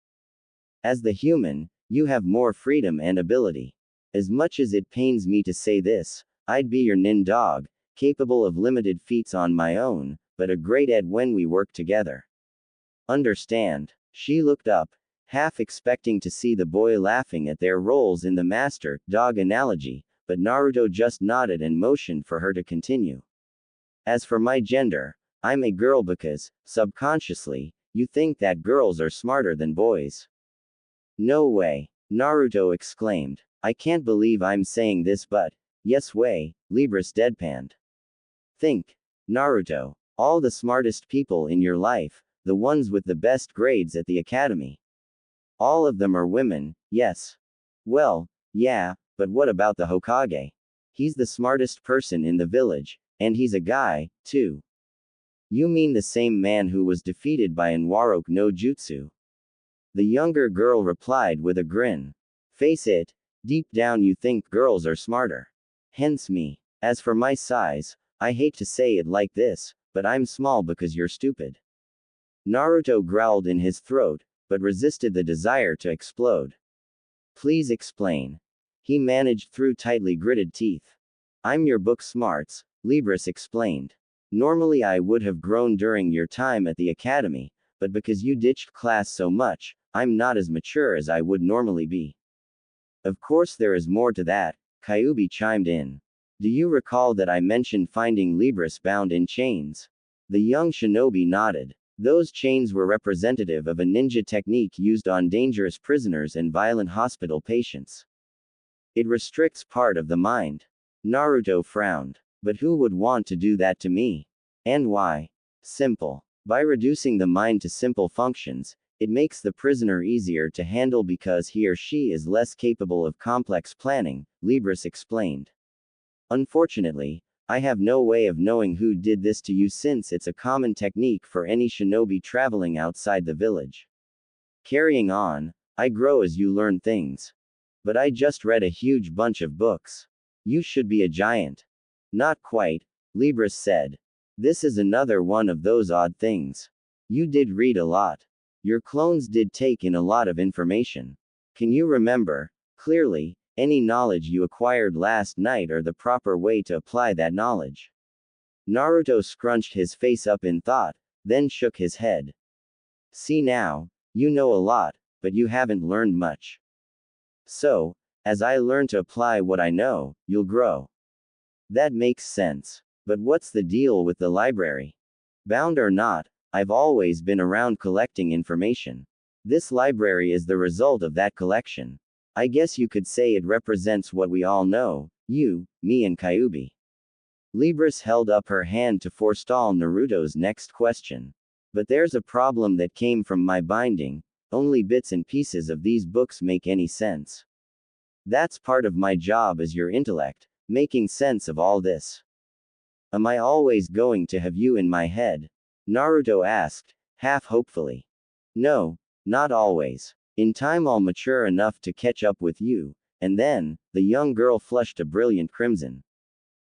As the human, you have more freedom and ability. As much as it pains me to say this, I'd be your nin dog, capable of limited feats on my own, but a great at when we work together. Understand? She looked up, half expecting to see the boy laughing at their roles in the master-dog analogy, but Naruto just nodded and motioned for her to continue. As for my gender, I'm a girl because, subconsciously, you think that girls are smarter than boys. No way, Naruto exclaimed. I can't believe I'm saying this but, yes way, Libris deadpanned. Think, Naruto, all the smartest people in your life, the ones with the best grades at the academy. All of them are women, yes. Well, yeah, but what about the Hokage? He's the smartest person in the village, and he's a guy, too. You mean the same man who was defeated by Enwaroke no Jutsu? The younger girl replied with a grin. Face it, deep down you think girls are smarter. Hence me. As for my size, I hate to say it like this, but I'm small because you're stupid. Naruto growled in his throat, but resisted the desire to explode. Please explain. He managed through tightly gritted teeth. I'm your book smarts, Libris explained. Normally I would have grown during your time at the academy, but because you ditched class so much, I'm not as mature as I would normally be. Of course there is more to that, Kyuubi chimed in. Do you recall that I mentioned finding Libris bound in chains? The young shinobi nodded. Those chains were representative of a ninja technique used on dangerous prisoners and violent hospital patients. It restricts part of the mind. Naruto frowned. But who would want to do that to me? And why? Simple. By reducing the mind to simple functions, it makes the prisoner easier to handle because he or she is less capable of complex planning, Libris explained. Unfortunately, I have no way of knowing who did this to you since it's a common technique for any shinobi traveling outside the village. Carrying on, I grow as you learn things. But I just read a huge bunch of books. You should be a giant. Not quite, Libris said. This is another one of those odd things. You did read a lot. Your clones did take in a lot of information. Can you remember, clearly, any knowledge you acquired last night or the proper way to apply that knowledge? Naruto scrunched his face up in thought, then shook his head. See now, you know a lot, but you haven't learned much. So, as I learn to apply what I know, you'll grow. That makes sense. But what's the deal with the library? Bound or not, I've always been around collecting information. This library is the result of that collection. I guess you could say it represents what we all know, you, me and Kyuubi. Libris held up her hand to forestall Naruto's next question. But there's a problem that came from my binding, only bits and pieces of these books make any sense. That's part of my job as your intellect, making sense of all this. Am I always going to have you in my head? Naruto asked, half hopefully. No, not always. In time I'll mature enough to catch up with you, and then, the young girl flushed a brilliant crimson.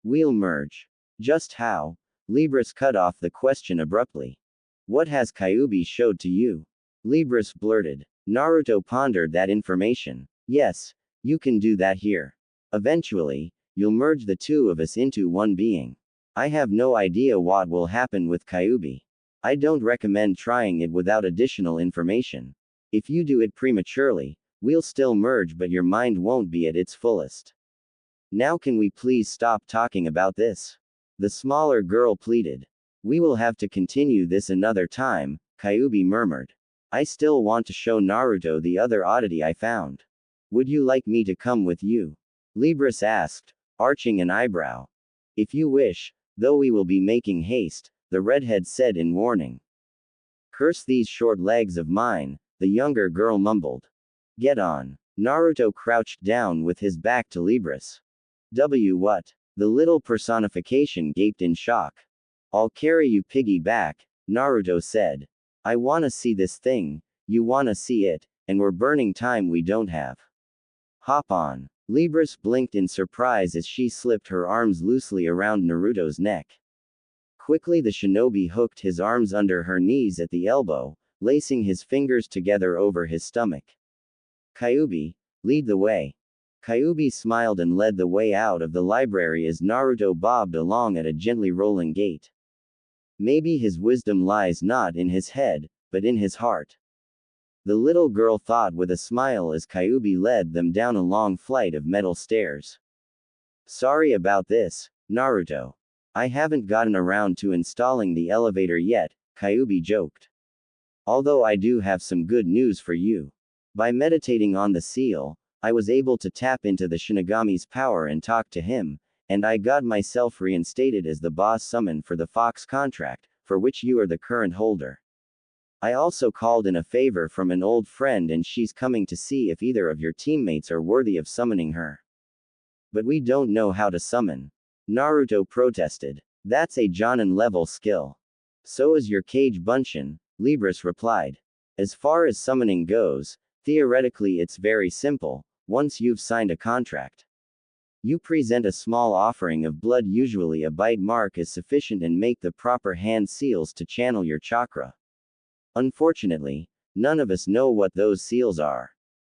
We'll merge. Just how? Libris cut off the question abruptly. What has Kyuubi showed to you? Libris blurted. Naruto pondered that information. Yes, you can do that here. Eventually, you'll merge the two of us into one being. I have no idea what will happen with Kyuubi. I don't recommend trying it without additional information. If you do it prematurely, we'll still merge but your mind won't be at its fullest. Now can we please stop talking about this? The smaller girl pleaded. We will have to continue this another time, Kyuubi murmured. I still want to show Naruto the other oddity I found. Would you like me to come with you? Libris asked, arching an eyebrow. If you wish, though we will be making haste, the redhead said in warning. Curse these short legs of mine, the younger girl mumbled. Get on. Naruto crouched down with his back to Libris. What? The little personification gaped in shock. I'll carry you piggyback, Naruto said. I wanna see this thing, you wanna see it, and we're burning time we don't have. Hop on. Libris blinked in surprise as she slipped her arms loosely around Naruto's neck. Quickly the shinobi hooked his arms under her knees at the elbow, lacing his fingers together over his stomach. Kyuubi, lead the way. Kyuubi smiled and led the way out of the library as Naruto bobbed along at a gently rolling gait. Maybe his wisdom lies not in his head, but in his heart. The little girl thought with a smile as Kyuubi led them down a long flight of metal stairs. Sorry about this, Naruto. I haven't gotten around to installing the elevator yet, Kyuubi joked. Although I do have some good news for you. By meditating on the seal, I was able to tap into the Shinigami's power and talk to him, and I got myself reinstated as the boss summon for the Fox contract, for which you are the current holder. I also called in a favor from an old friend and she's coming to see if either of your teammates are worthy of summoning her. But we don't know how to summon. Naruto protested. That's a Jonin level skill. So is your Kage Bunshin, Libris replied. As far as summoning goes, theoretically it's very simple, once you've signed a contract. You present a small offering of blood, usually a bite mark is sufficient, and make the proper hand seals to channel your chakra. Unfortunately, none of us know what those seals are.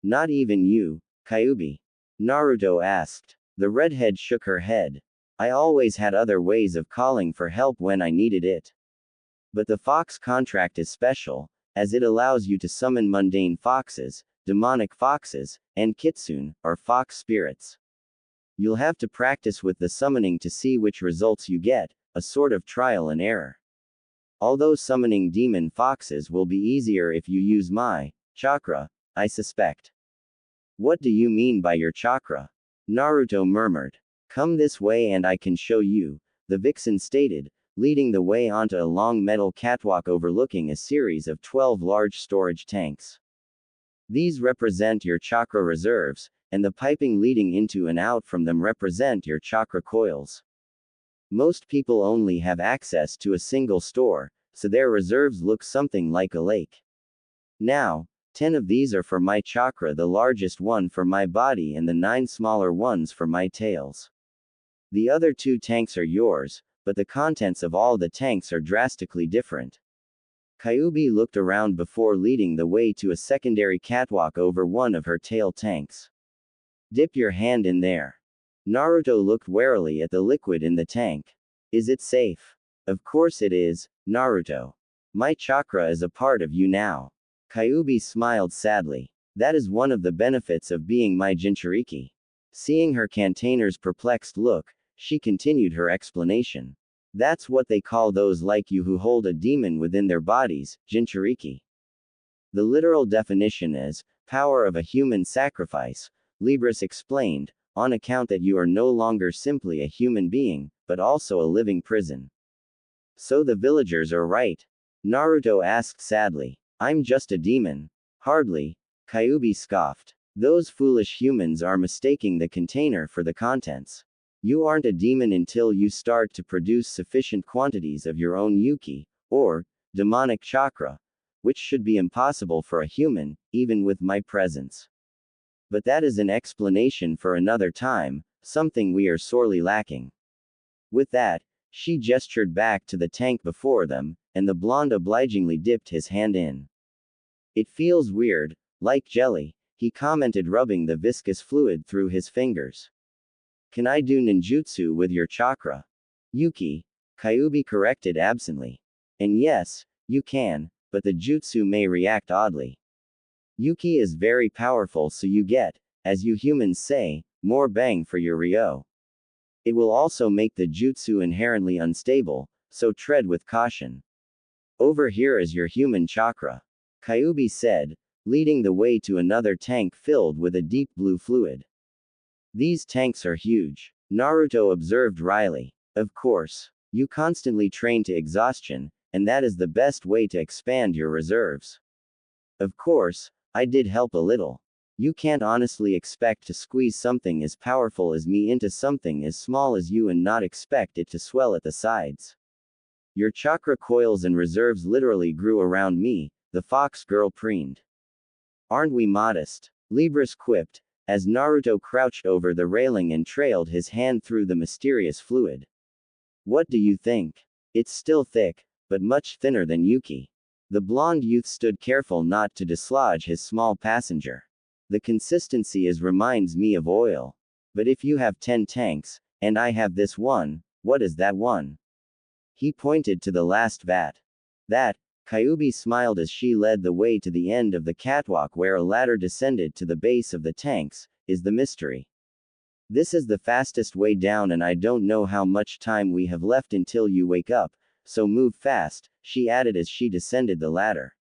Not even you, Kyuubi? Naruto asked. The redhead shook her head. I always had other ways of calling for help when I needed it. But the Fox contract is special, as it allows you to summon mundane foxes, demonic foxes, and kitsune, or fox spirits. You'll have to practice with the summoning to see which results you get, a sort of trial and error. Although summoning demon foxes will be easier if you use my chakra, I suspect. What do you mean by your chakra? Naruto murmured. Come this way and I can show you, the vixen stated, leading the way onto a long metal catwalk overlooking a series of 12 large storage tanks. These represent your chakra reserves, and the piping leading into and out from them represent your chakra coils. Most people only have access to a single store, so their reserves look something like a lake. Now, 10 of these are for my chakra, the largest one for my body and the 9 smaller ones for my tails. The other 2 tanks are yours, but the contents of all the tanks are drastically different. Kyuubi looked around before leading the way to a secondary catwalk over one of her tail tanks. Dip your hand in there. Naruto looked warily at the liquid in the tank. Is it safe? Of course it is, Naruto. My chakra is a part of you now. Kyuubi smiled sadly. That is one of the benefits of being my Jinchuriki. Seeing her container's perplexed look, she continued her explanation. That's what they call those like you who hold a demon within their bodies, Jinchuriki. The literal definition is, power of a human sacrifice, Libris explained, on account that you are no longer simply a human being, but also a living prison. So the villagers are right? Naruto asked sadly. I'm just a demon. Hardly, Kyuubi scoffed. Those foolish humans are mistaking the container for the contents. You aren't a demon until you start to produce sufficient quantities of your own yuki, or demonic chakra, which should be impossible for a human, even with my presence. But that is an explanation for another time, something we are sorely lacking. With that, she gestured back to the tank before them, and the blonde obligingly dipped his hand in. It feels weird, like jelly, he commented, rubbing the viscous fluid through his fingers. Can I do ninjutsu with your chakra? Yuki, Kyuubi corrected absently. And yes, you can, but the jutsu may react oddly. Yuki is very powerful, so you get, as you humans say, more bang for your ryo. It will also make the jutsu inherently unstable, so tread with caution. Over here is your human chakra, Kyuubi said, leading the way to another tank filled with a deep blue fluid. These tanks are huge, Naruto observed wryly. Of course. You constantly train to exhaustion, and that is the best way to expand your reserves. Of course, I did help a little. You can't honestly expect to squeeze something as powerful as me into something as small as you and not expect it to swell at the sides. Your chakra coils and reserves literally grew around me, the fox girl preened. Aren't we modest? Libris quipped, as Naruto crouched over the railing and trailed his hand through the mysterious fluid. What do you think? It's still thick, but much thinner than Yuki. The blonde youth stood careful not to dislodge his small passenger. The consistency reminds me of oil. But if you have 10 tanks, and I have this one, what is that one? He pointed to the last vat. That, Kyuubi smiled as she led the way to the end of the catwalk where a ladder descended to the base of the tanks, is the mystery. This is the fastest way down and I don't know how much time we have left until you wake up, so move fast, she added as she descended the ladder.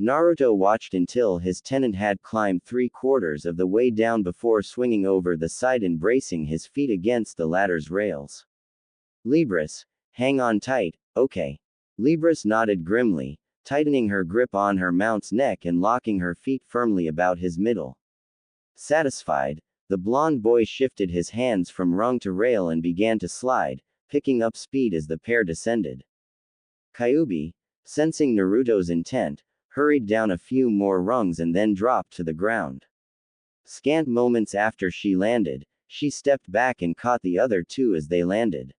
Naruto watched until his tenant had climbed 3/4 of the way down before swinging over the side and bracing his feet against the ladder's rails. Libris, hang on tight, okay. Libris nodded grimly, tightening her grip on her mount's neck and locking her feet firmly about his middle. Satisfied, the blonde boy shifted his hands from rung to rail and began to slide, picking up speed as the pair descended. Kyuubi, sensing Naruto's intent, hurried down a few more rungs and then dropped to the ground. Scant moments after she landed, she stepped back and caught the other two as they landed.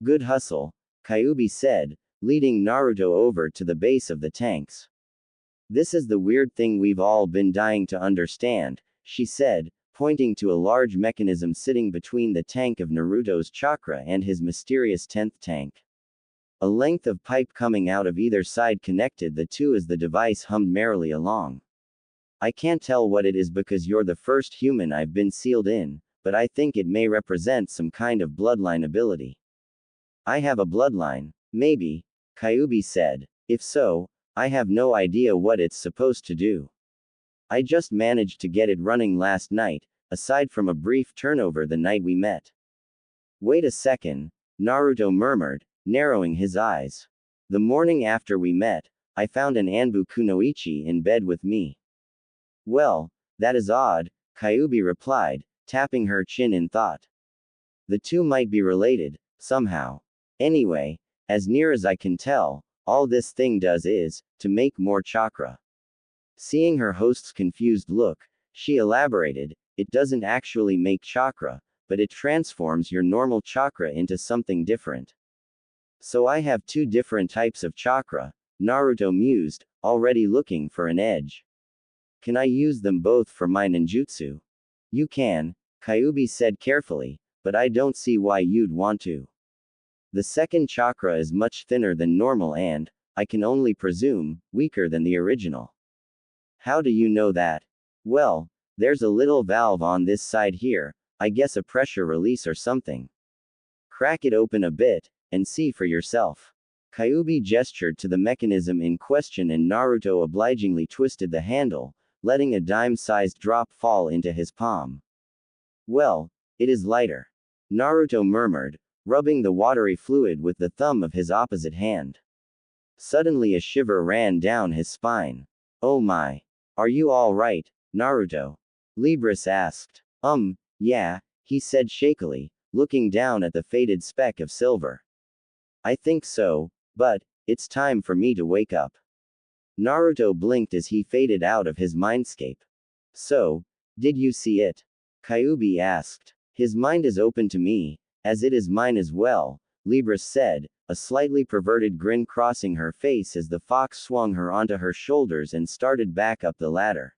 Good hustle, Kyuubi said, leading Naruto over to the base of the tanks. This is the weird thing we've all been dying to understand, she said, pointing to a large mechanism sitting between the tank of Naruto's chakra and his mysterious 10th tank. A length of pipe coming out of either side connected the two as the device hummed merrily along. I can't tell what it is because you're the first human I've been sealed in, but I think it may represent some kind of bloodline ability. I have a bloodline, maybe, Kyuubi said. If so, I have no idea what it's supposed to do. I just managed to get it running last night, aside from a brief turnover the night we met. Wait a second, Naruto murmured, narrowing his eyes. The morning after we met, I found an Anbu kunoichi in bed with me. Well, that is odd, Kyuubi replied, tapping her chin in thought. The two might be related, somehow. Anyway, as near as I can tell, all this thing does is, to make more chakra. Seeing her host's confused look, she elaborated, it doesn't actually make chakra, but it transforms your normal chakra into something different. So I have two different types of chakra, Naruto mused, already looking for an edge. Can I use them both for my ninjutsu? You can, Kyuubi said carefully, but I don't see why you'd want to. The second chakra is much thinner than normal and, I can only presume, weaker than the original. How do you know that? Well, there's a little valve on this side here, I guess a pressure release or something. Crack it open a bit, and see for yourself. Kyuubi gestured to the mechanism in question and Naruto obligingly twisted the handle, letting a dime-sized drop fall into his palm. Well, it is lighter. Naruto murmured, rubbing the watery fluid with the thumb of his opposite hand. Suddenly a shiver ran down his spine. Oh my. Are you all right, Naruto? Libris asked. Yeah, he said shakily, looking down at the faded speck of silver. I think so, but, it's time for me to wake up. Naruto blinked as he faded out of his mindscape. So, did you see it? Kyuubi asked. His mind is open to me, as it is mine as well, Libris said, a slightly perverted grin crossing her face as the fox swung her onto her shoulders and started back up the ladder.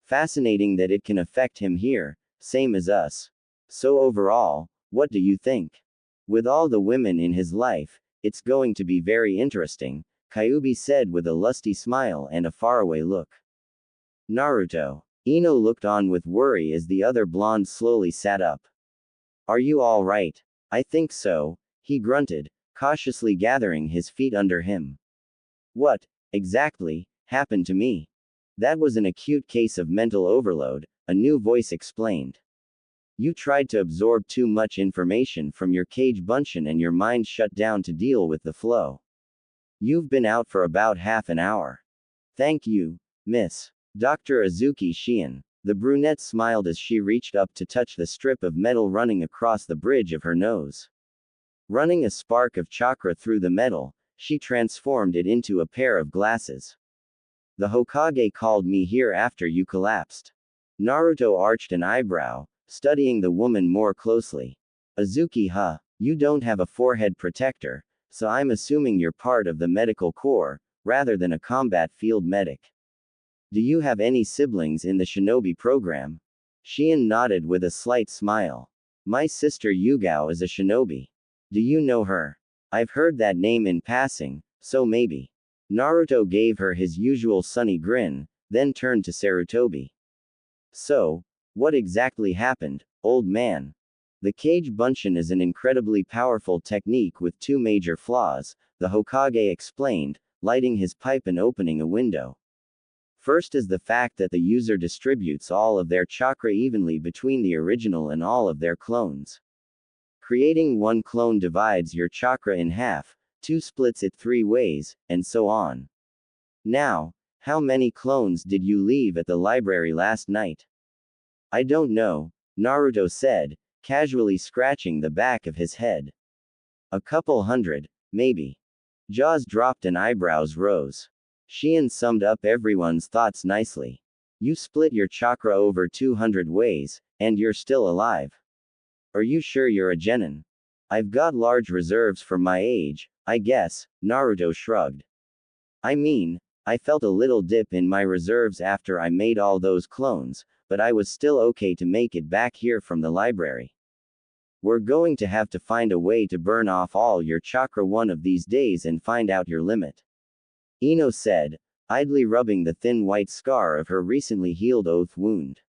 Fascinating that it can affect him here, same as us. So overall, what do you think? With all the women in his life, it's going to be very interesting, Kyuubi said with a lusty smile and a faraway look. Naruto. Ino looked on with worry as the other blonde slowly sat up. Are you all right? I think so, he grunted, cautiously gathering his feet under him. What, exactly, happened to me? That was an acute case of mental overload, a new voice explained. You tried to absorb too much information from your cage bunshin and your mind shut down to deal with the flow. You've been out for about half an hour. Thank you, Miss. Dr. Azuki Shion. The brunette smiled as she reached up to touch the strip of metal running across the bridge of her nose. Running a spark of chakra through the metal, she transformed it into a pair of glasses. The Hokage called me here after you collapsed. Naruto arched an eyebrow, studying the woman more closely. Azuki, huh? You don't have a forehead protector, so I'm assuming you're part of the medical corps, rather than a combat field medic. Do you have any siblings in the shinobi program? Shion nodded with a slight smile. My sister Yugao is a shinobi. Do you know her? I've heard that name in passing, so maybe. Naruto gave her his usual sunny grin, then turned to Sarutobi. So, what exactly happened, old man? The Kage Bunshin is an incredibly powerful technique with two major flaws, the Hokage explained, lighting his pipe and opening a window. First is the fact that the user distributes all of their chakra evenly between the original and all of their clones. Creating one clone divides your chakra in half, two splits it three ways, and so on. Now, how many clones did you leave at the library last night? I don't know, Naruto said, casually scratching the back of his head. A couple hundred, maybe. Jaws dropped and eyebrows rose. Shion summed up everyone's thoughts nicely. You split your chakra over 200 ways, and you're still alive. Are you sure you're a genin? I've got large reserves for my age, I guess, Naruto shrugged. I mean, I felt a little dip in my reserves after I made all those clones, but I was still okay to make it back here from the library. We're going to have to find a way to burn off all your chakra one of these days and find out your limit. Ino said, idly rubbing the thin white scar of her recently healed oath wound.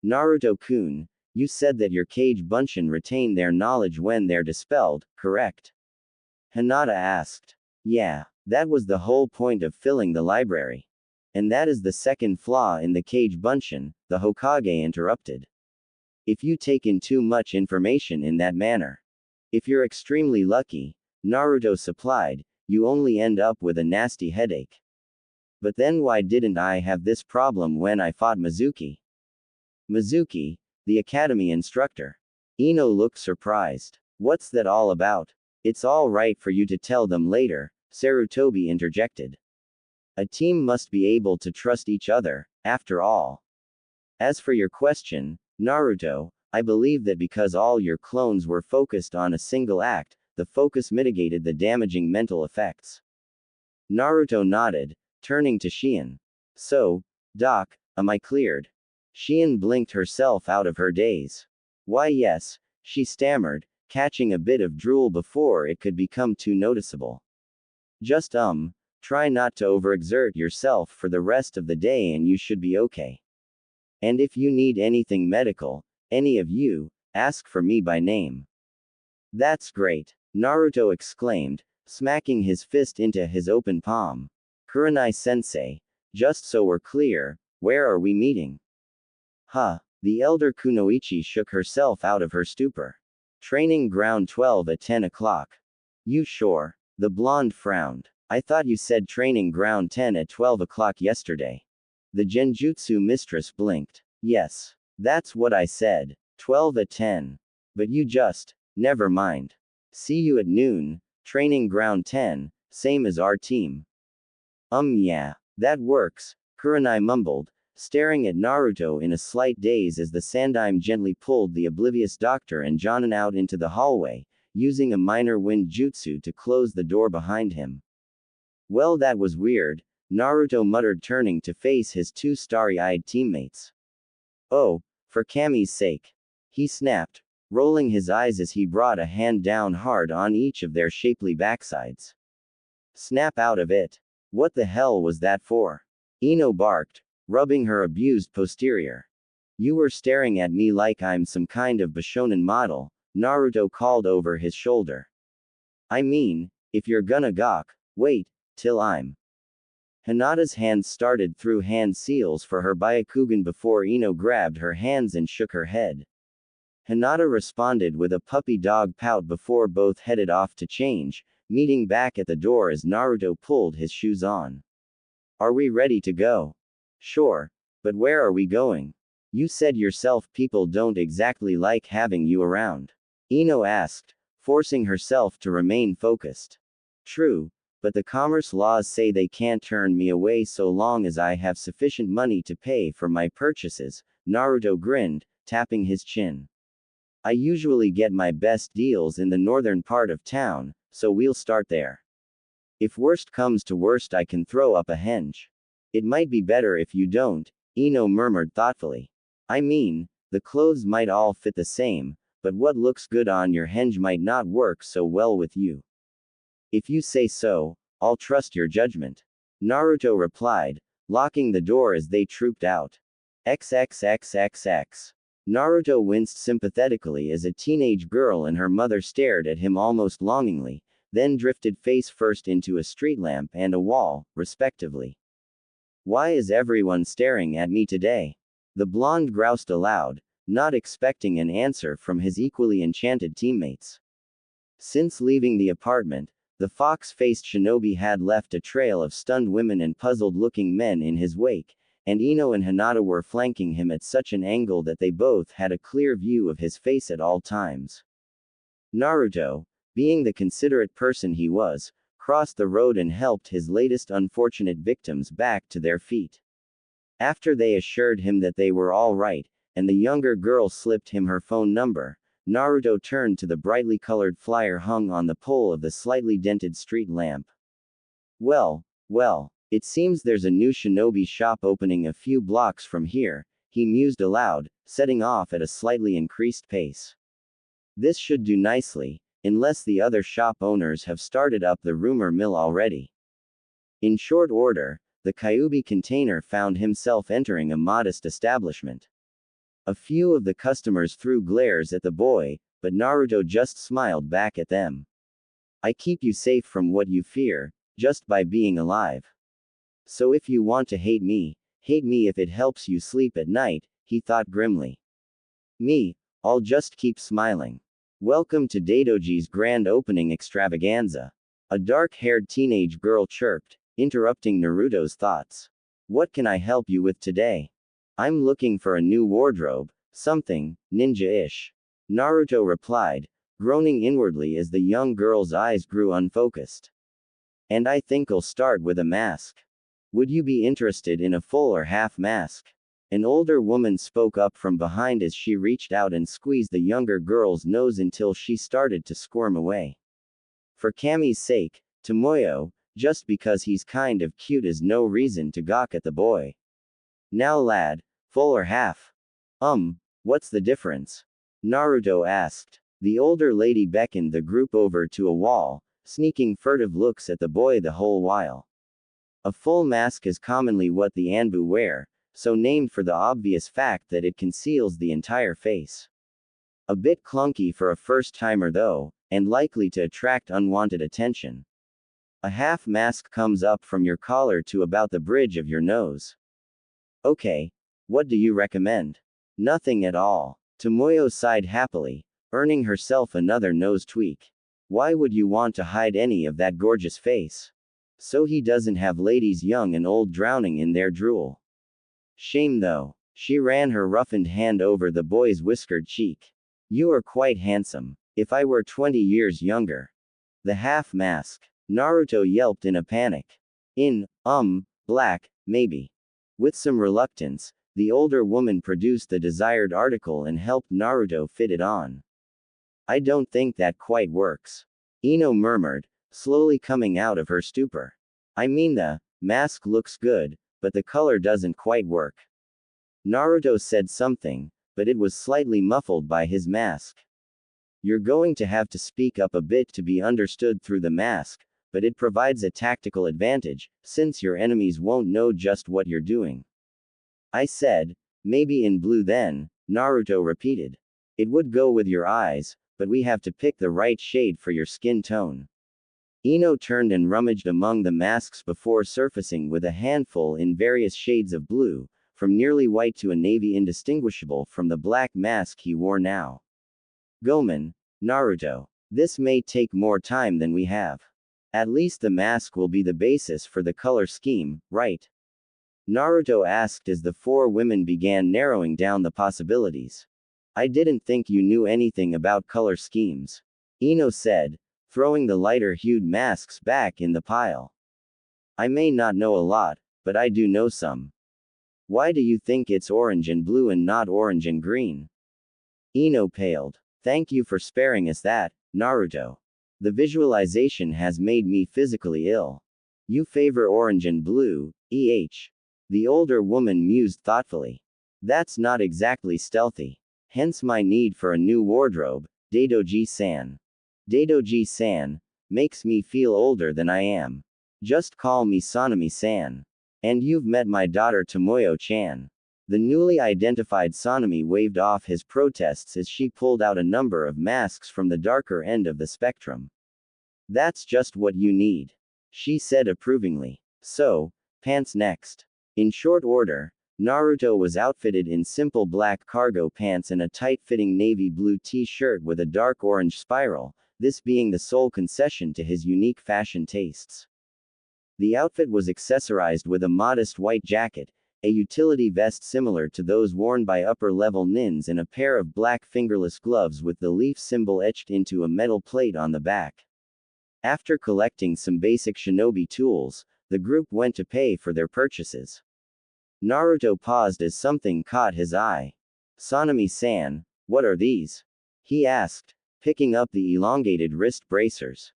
Naruto-kun, you said that your Kage Bunshin retain their knowledge when they're dispelled, correct? Hinata asked. Yeah, that was the whole point of filling the library. And that is the second flaw in the Kage Bunshin, the Hokage interrupted. If you take in too much information in that manner. If you're extremely lucky, Naruto supplied, you only end up with a nasty headache. But then why didn't I have this problem when I fought Mizuki? Mizuki, the academy instructor. Ino looked surprised. What's that all about? It's all right for you to tell them later, Sarutobi interjected. A team must be able to trust each other, after all. As for your question, Naruto, I believe that because all your clones were focused on a single act, the focus mitigated the damaging mental effects. Naruto nodded, turning to Shion. So, Doc, am I cleared? Shion blinked herself out of her daze. Why yes, she stammered, catching a bit of drool before it could become too noticeable. Just try not to overexert yourself for the rest of the day and you should be okay. And if you need anything medical, any of you, ask for me by name. That's great, Naruto exclaimed, smacking his fist into his open palm. Kurenai-sensei, just so we're clear, where are we meeting? Huh, the elder Kunoichi shook herself out of her stupor. Training ground 12 at 10 o'clock. You sure? The blonde frowned. I thought you said training ground 10 at 12 o'clock yesterday. The Genjutsu mistress blinked. Yes, that's what I said. 12 at 10. But you just, never mind. See you at noon, training ground 10, same as our team. Yeah, that works, Kurenai mumbled, staring at Naruto in a slight daze as the Sandaime gently pulled the oblivious doctor and Jonin out into the hallway, using a minor wind jutsu to close the door behind him. Well, that was weird, Naruto muttered, turning to face his two starry-eyed teammates. Oh, for Kami's sake. He snapped, rolling his eyes as he brought a hand down hard on each of their shapely backsides. Snap out of it. What the hell was that for? Ino barked, rubbing her abused posterior. You were staring at me like I'm some kind of Bishonen model, Naruto called over his shoulder. I mean, if you're gonna gawk, wait, till I'm. Hinata's hands started through hand seals for her Byakugan before Ino grabbed her hands and shook her head. Hinata responded with a puppy dog pout before both headed off to change, meeting back at the door as Naruto pulled his shoes on. Are we ready to go? Sure. But where are we going? You said yourself people don't exactly like having you around. Ino asked, forcing herself to remain focused. True, but the commerce laws say they can't turn me away so long as I have sufficient money to pay for my purchases, Naruto grinned, tapping his chin. I usually get my best deals in the northern part of town, so we'll start there. If worst comes to worst, I can throw up a henge. It might be better if you don't, Ino murmured thoughtfully. I mean, the clothes might all fit the same, but what looks good on your henge might not work so well with you. If you say so, I'll trust your judgment. Naruto replied, locking the door as they trooped out. XXXXX. Naruto winced sympathetically as a teenage girl and her mother stared at him almost longingly, then drifted face first into a street lamp and a wall, respectively. Why is everyone staring at me today? The blonde groused aloud, not expecting an answer from his equally enchanted teammates. Since leaving the apartment, the fox-faced shinobi had left a trail of stunned women and puzzled-looking men in his wake, and Ino and Hinata were flanking him at such an angle that they both had a clear view of his face at all times. Naruto, being the considerate person he was, crossed the road and helped his latest unfortunate victims back to their feet. After they assured him that they were all right, and the younger girl slipped him her phone number, Naruto turned to the brightly colored flyer hung on the pole of the slightly dented street lamp. Well, it seems there's a new shinobi shop opening a few blocks from here, he mused aloud, setting off at a slightly increased pace. This should do nicely, unless the other shop owners have started up the rumor mill already. In short order, the Kyuubi container found himself entering a modest establishment. A few of the customers threw glares at the boy, but Naruto just smiled back at them. I keep you safe from what you fear, just by being alive. So if you want to hate me if it helps you sleep at night, he thought grimly. Me, I'll just keep smiling. Welcome to Daidoji's grand opening extravaganza. A dark-haired teenage girl chirped, interrupting Naruto's thoughts. What can I help you with today? I'm looking for a new wardrobe, something ninja-ish. Naruto replied, groaning inwardly as the young girl's eyes grew unfocused. And I think I'll start with a mask. Would you be interested in a full or half mask? An older woman spoke up from behind as she reached out and squeezed the younger girl's nose until she started to squirm away. For Kami's sake, Tomoyo, just because he's kind of cute is no reason to gawk at the boy. Now lad, full or half? What's the difference? Naruto asked. The older lady beckoned the group over to a wall, sneaking furtive looks at the boy the whole while. A full mask is commonly what the Anbu wear, so named for the obvious fact that it conceals the entire face. A bit clunky for a first-timer though, and likely to attract unwanted attention. A half mask comes up from your collar to about the bridge of your nose. Okay. What do you recommend? Nothing at all. Tomoyo sighed happily, earning herself another nose tweak. Why would you want to hide any of that gorgeous face? So he doesn't have ladies young and old drowning in their drool. Shame though. She ran her roughened hand over the boy's whiskered cheek. You are quite handsome. If I were 20 years younger. The half mask. Naruto yelped in a panic. Black, maybe. With some reluctance, the older woman produced the desired article and helped Naruto fit it on. I don't think that quite works. Ino murmured, slowly coming out of her stupor. I mean the mask looks good, but the color doesn't quite work. Naruto said something, but it was slightly muffled by his mask. You're going to have to speak up a bit to be understood through the mask, but it provides a tactical advantage, since your enemies won't know just what you're doing. I said, maybe in blue then, Naruto repeated. It would go with your eyes, but we have to pick the right shade for your skin tone. Ino turned and rummaged among the masks before surfacing with a handful in various shades of blue, from nearly white to a navy indistinguishable from the black mask he wore now. Gomen, Naruto. This may take more time than we have. At least the mask will be the basis for the color scheme, right? Naruto asked as the four women began narrowing down the possibilities. I didn't think you knew anything about color schemes. Ino said, throwing the lighter-hued masks back in the pile. I may not know a lot, but I do know some. Why do you think it's orange and blue and not orange and green? Ino paled. Thank you for sparing us that, Naruto. The visualization has made me physically ill. You favor orange and blue, The older woman mused thoughtfully. That's not exactly stealthy. Hence my need for a new wardrobe, Daidoji-san. Daidoji-san makes me feel older than I am. Just call me Sanemi-san. And you've met my daughter Tomoyo-chan. The newly identified Sanemi waved off his protests as she pulled out a number of masks from the darker end of the spectrum. That's just what you need, she said approvingly. So, pants next. In short order, Naruto was outfitted in simple black cargo pants and a tight-fitting navy blue t-shirt with a dark orange spiral, this being the sole concession to his unique fashion tastes. The outfit was accessorized with a modest white jacket, a utility vest similar to those worn by upper-level nins and a pair of black fingerless gloves with the leaf symbol etched into a metal plate on the back. After collecting some basic shinobi tools, the group went to pay for their purchases. Naruto paused as something caught his eye. Sanemi-san, what are these? He asked, picking up the elongated wrist bracers.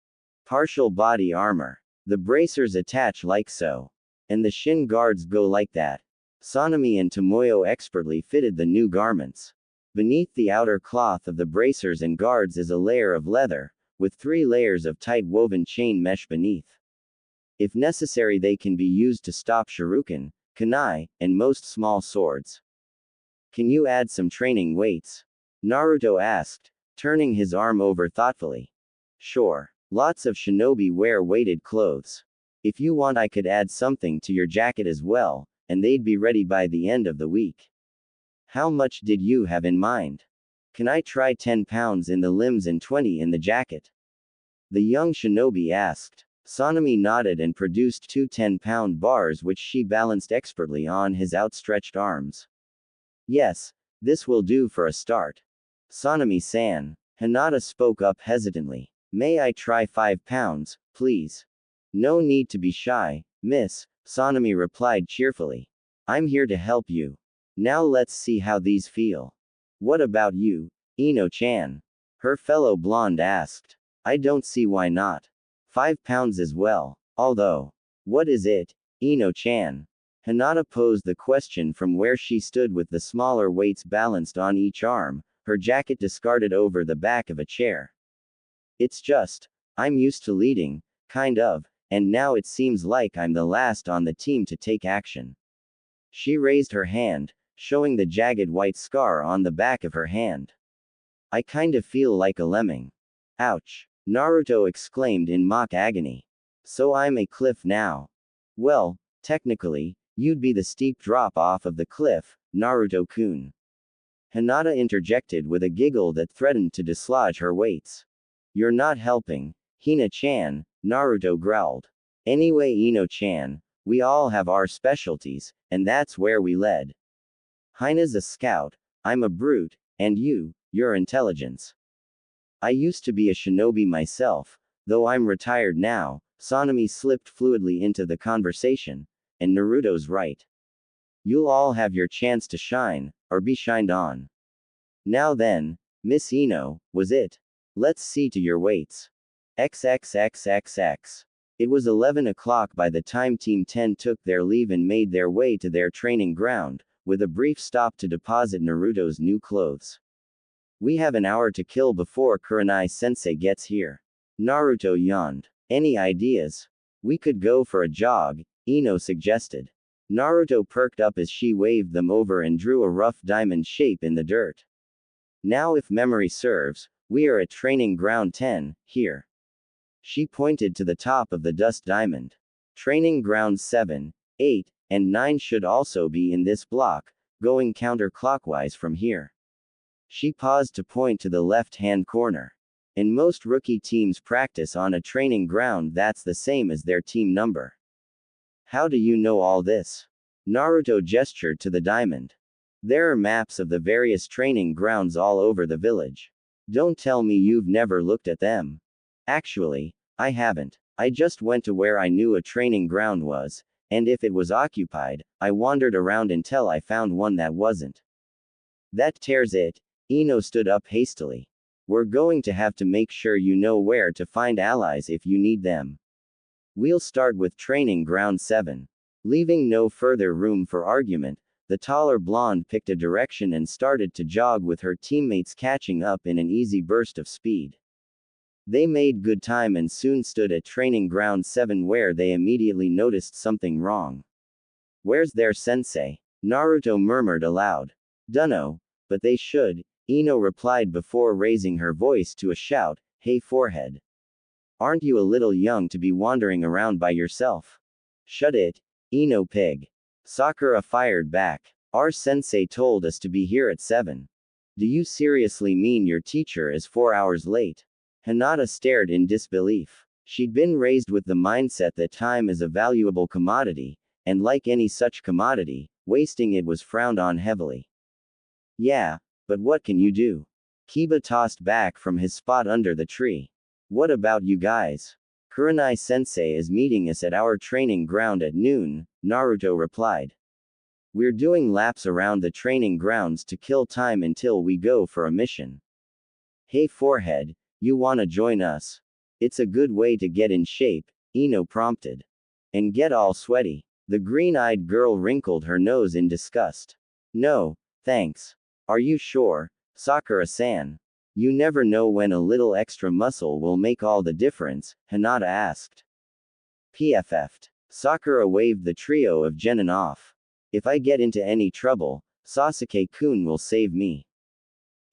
Partial body armor. The bracers attach like so. And the shin guards go like that. Sanemi and Tomoyo expertly fitted the new garments. Beneath the outer cloth of the bracers and guards is a layer of leather, with 3 layers of tight woven chain mesh beneath. If necessary, they can be used to stop shuriken, kunai, and most small swords. Can you add some training weights? Naruto asked, turning his arm over thoughtfully. Sure. Lots of shinobi wear weighted clothes. If you want, I could add something to your jacket as well, and they'd be ready by the end of the week. How much did you have in mind? Can I try 10 pounds in the limbs and 20 in the jacket? The young shinobi asked. Sanemi nodded and produced 2 10-pound bars which she balanced expertly on his outstretched arms. Yes, this will do for a start. Sanemi-san. Hinata spoke up hesitantly. May I try 5 pounds, please? No need to be shy, miss, Sanemi replied cheerfully. I'm here to help you. Now let's see how these feel. What about you, Ino-chan? Her fellow blonde asked. I don't see why not. 5 pounds as well, although. What is it, Ino-chan? Hinata posed the question from where she stood with the smaller weights balanced on each arm, her jacket discarded over the back of a chair. It's just, I'm used to leading, kind of, and now it seems like I'm the last on the team to take action. She raised her hand, showing the jagged white scar on the back of her hand. I kind of feel like a lemming. Ouch! Naruto exclaimed in mock agony. So I'm a cliff now. Well, technically, you'd be the steep drop off of the cliff, Naruto-kun. Hinata interjected with a giggle that threatened to dislodge her weights. You're not helping, Hina-chan, Naruto growled. Anyway, Ino-chan, we all have our specialties, and that's where we led. Hina's a scout, I'm a brute, and you're intelligence. I used to be a shinobi myself, though I'm retired now. Sanemi slipped fluidly into the conversation, and Naruto's right. You'll all have your chance to shine, or be shined on. Now then, Miss Ino, was it? Let's see to your weights. XXXXX. It was 11 o'clock by the time Team 10 took their leave and made their way to their training ground, with a brief stop to deposit Naruto's new clothes. We have an hour to kill before Kurenai-sensei gets here. Naruto yawned. Any ideas? We could go for a jog, Ino suggested. Naruto perked up as she waved them over and drew a rough diamond shape in the dirt. Now, if memory serves, we are at training ground 10, here. She pointed to the top of the dust diamond. Training grounds 7, 8, and 9 should also be in this block, going counterclockwise from here. She paused to point to the left-hand corner. In most rookie teams practice on a training ground that's the same as their team number. How do you know all this? Naruto gestured to the diamond. There are maps of the various training grounds all over the village. Don't tell me you've never looked at them. Actually, I haven't. I just went to where I knew a training ground was, and if it was occupied, I wandered around until I found one that wasn't. That tears it. Ino stood up hastily. We're going to have to make sure you know where to find allies if you need them. We'll start with training ground 7. Leaving no further room for argument, the taller blonde picked a direction and started to jog with her teammates, catching up in an easy burst of speed. They made good time and soon stood at training ground 7, where they immediately noticed something wrong. Where's their sensei? Naruto murmured aloud. Dunno, but they should, Ino replied before raising her voice to a shout, hey forehead. Aren't you a little young to be wandering around by yourself? Shut it, Ino pig. Sakura fired back. Our sensei told us to be here at 7. Do you seriously mean your teacher is 4 hours late? Hinata stared in disbelief. She'd been raised with the mindset that time is a valuable commodity, and like any such commodity, wasting it was frowned on heavily. Yeah, but what can you do? Kiba tossed back from his spot under the tree. What about you guys? Kuenai sensei is meeting us at our training ground at noon, Naruto replied. We're doing laps around the training grounds to kill time until we go for a mission. Hey forehead, you wanna join us? It's a good way to get in shape, Ino prompted. And get all sweaty. The green-eyed girl wrinkled her nose in disgust. No, thanks. Are you sure, Sakura-san? You never know when a little extra muscle will make all the difference, Hinata asked. PFF'd. Sakura waved the trio of genin off. If I get into any trouble, Sasuke-kun will save me.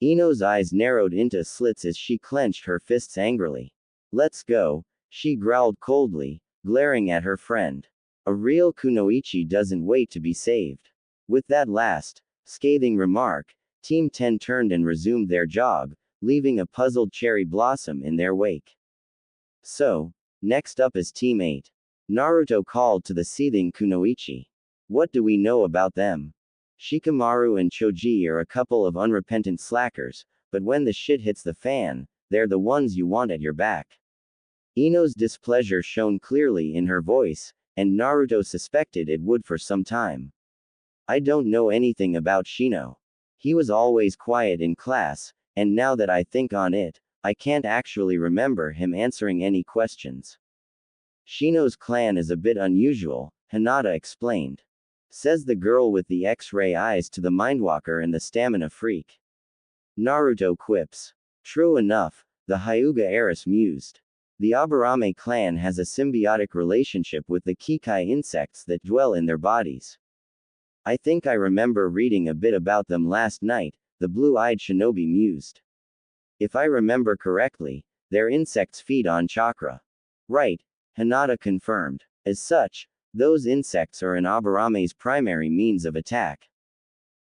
Ino's eyes narrowed into slits as she clenched her fists angrily. Let's go, she growled coldly, glaring at her friend. A real kunoichi doesn't wait to be saved. With that last, scathing remark, Team 10 turned and resumed their jog, leaving a puzzled cherry blossom in their wake. So, next up is Team 8. Naruto called to the seething kunoichi. What do we know about them? Shikamaru and Choji are a couple of unrepentant slackers, but when the shit hits the fan, they're the ones you want at your back. Ino's displeasure shone clearly in her voice, and Naruto suspected it would for some time. I don't know anything about Shino. He was always quiet in class, and now that I think on it, I can't actually remember him answering any questions. Shino's clan is a bit unusual, Hinata explained. Says the girl with the X-ray eyes to the mindwalker and the stamina freak. Naruto quips. True enough, the Hyuga heiress mused. The Aburame clan has a symbiotic relationship with the Kikai insects that dwell in their bodies. I think I remember reading a bit about them last night, the blue-eyed shinobi mused. If I remember correctly, their insects feed on chakra. Right, Hinata confirmed. As such, those insects are an Aburame's primary means of attack.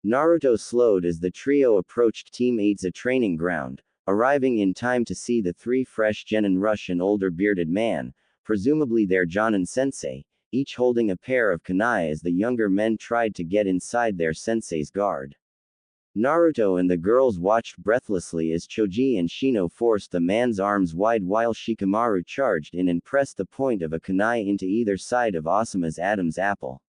Naruto slowed as the trio approached Team 8's training ground, arriving in time to see the 3 fresh genin rush an older bearded man, presumably their Jonin sensei, each holding a pair of kunai as the younger men tried to get inside their sensei's guard. Naruto and the girls watched breathlessly as Choji and Shino forced the man's arms wide while Shikamaru charged in and pressed the point of a kunai into either side of Asuma's Adam's apple.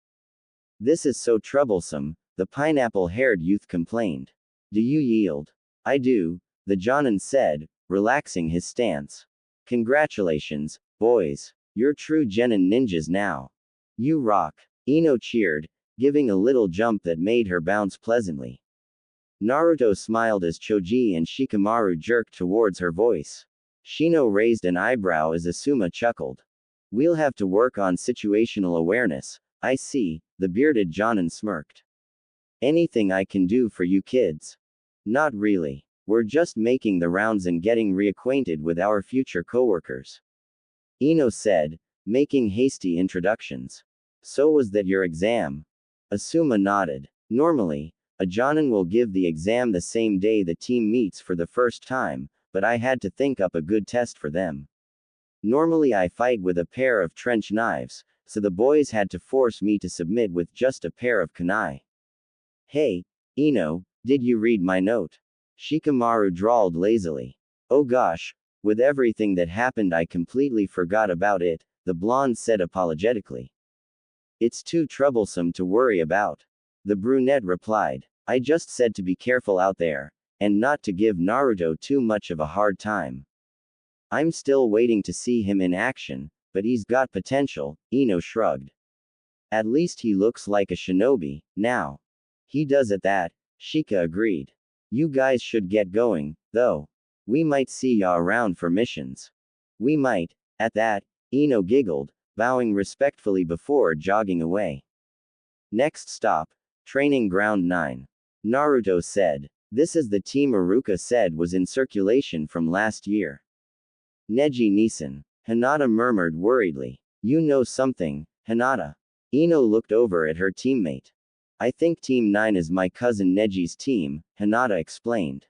This is so troublesome, the pineapple-haired youth complained. Do you yield? I do, the Jonin said, relaxing his stance. Congratulations, boys. You're true genin ninjas now. You rock. Ino cheered, giving a little jump that made her bounce pleasantly. Naruto smiled as Choji and Shikamaru jerked towards her voice. Shino raised an eyebrow as Asuma chuckled. We'll have to work on situational awareness, I see, the bearded Jonin smirked. Anything I can do for you kids? Not really. We're just making the rounds and getting reacquainted with our future coworkers. Ino said, making hasty introductions. So was that your exam? Asuma nodded. Normally, a Jonin will give the exam the same day the team meets for the first time, but I had to think up a good test for them. Normally I fight with a pair of trench knives, so the boys had to force me to submit with just a pair of kunai. Hey, Ino, did you read my note? Shikamaru drawled lazily. Oh gosh, With everything that happened, I completely forgot about it, the blonde said apologetically. It's too troublesome to worry about. The brunette replied. I just said to be careful out there, and not to give Naruto too much of a hard time. I'm still waiting to see him in action, but he's got potential, Ino shrugged. At least he looks like a shinobi, now. He does at that, Shika agreed. You guys should get going, though. We might see ya around for missions. We might, at that, Ino giggled, bowing respectfully before jogging away. Next stop, Training Ground 9. Naruto said. This is the team Iruka said was in circulation from last year. Neji Nisan. Hinata murmured worriedly. You know something, Hinata. Ino looked over at her teammate. I think Team 9 is my cousin Neji's team, Hinata explained.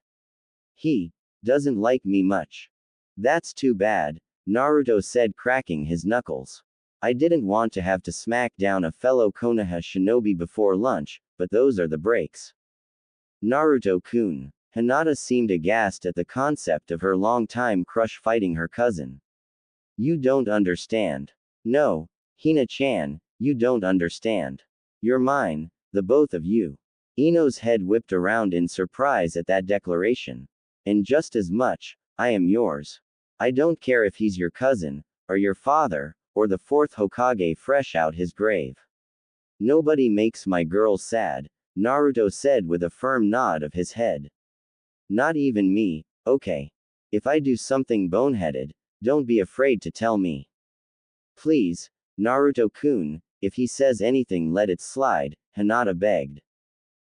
He doesn't like me much. That's too bad, Naruto said, cracking his knuckles. I didn't want to have to smack down a fellow Konoha shinobi before lunch, but those are the breaks. Naruto-kun. Hinata seemed aghast at the concept of her longtime crush fighting her cousin. You don't understand. No, Hina-chan, you don't understand. You're mine, the both of you. Ino's head whipped around in surprise at that declaration. And just as much, I am yours. I don't care if he's your cousin, or your father, or the fourth Hokage fresh out his grave. Nobody makes my girls sad, Naruto said with a firm nod of his head. Not even me, okay. If I do something boneheaded, don't be afraid to tell me. Please, Naruto-kun, if he says anything let it slide, Hinata begged.